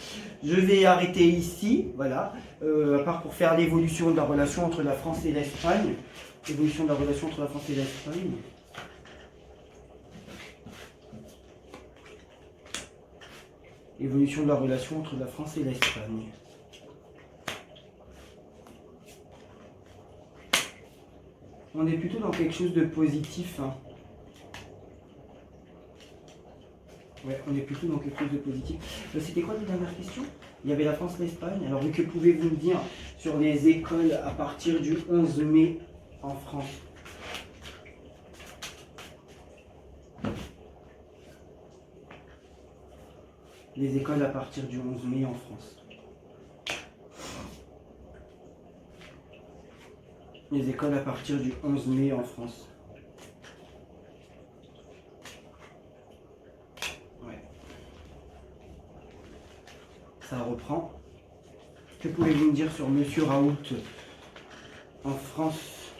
Je vais arrêter ici, voilà. À part pour faire l'évolution de la relation entre la France et l'Espagne. Évolution de la relation entre la France et l'Espagne. Évolution de la relation entre la France et l'Espagne. On est plutôt dans quelque chose de positif. Hein. Ouais, on est plutôt dans quelque chose de positif. C'était quoi la dernière question? Il y avait la France, l'Espagne. Alors, que pouvez-vous me dire sur les écoles à partir du 11 mai en France? Les écoles à partir du 11 mai en France. Les écoles à partir du 11 mai en France. Ouais. Ça reprend. Que pouvez-vous me dire sur Monsieur Raoult en France?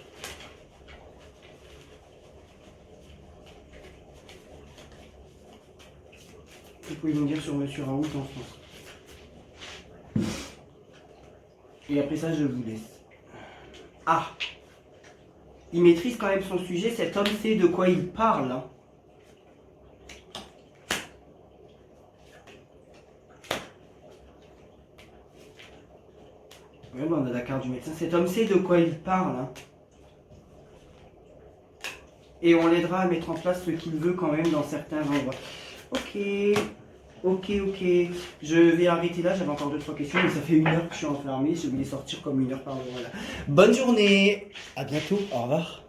Que pouvez-vous me dire sur Monsieur Raoult en France? Et après ça, je vous laisse. Ah! Il maîtrise quand même son sujet, cet homme sait de quoi il parle. Hein. Ouais, bon, on a la carte du médecin. Cet homme sait de quoi il parle. Hein. Et on l'aidera à mettre en place ce qu'il veut quand même dans certains endroits. Ok, ok. Je vais arrêter là, j'avais encore 2-3 questions, mais ça fait 1 heure que je suis enfermé. Je vais les sortir comme 1 heure par jour. Voilà. Bonne journée, à bientôt, au revoir.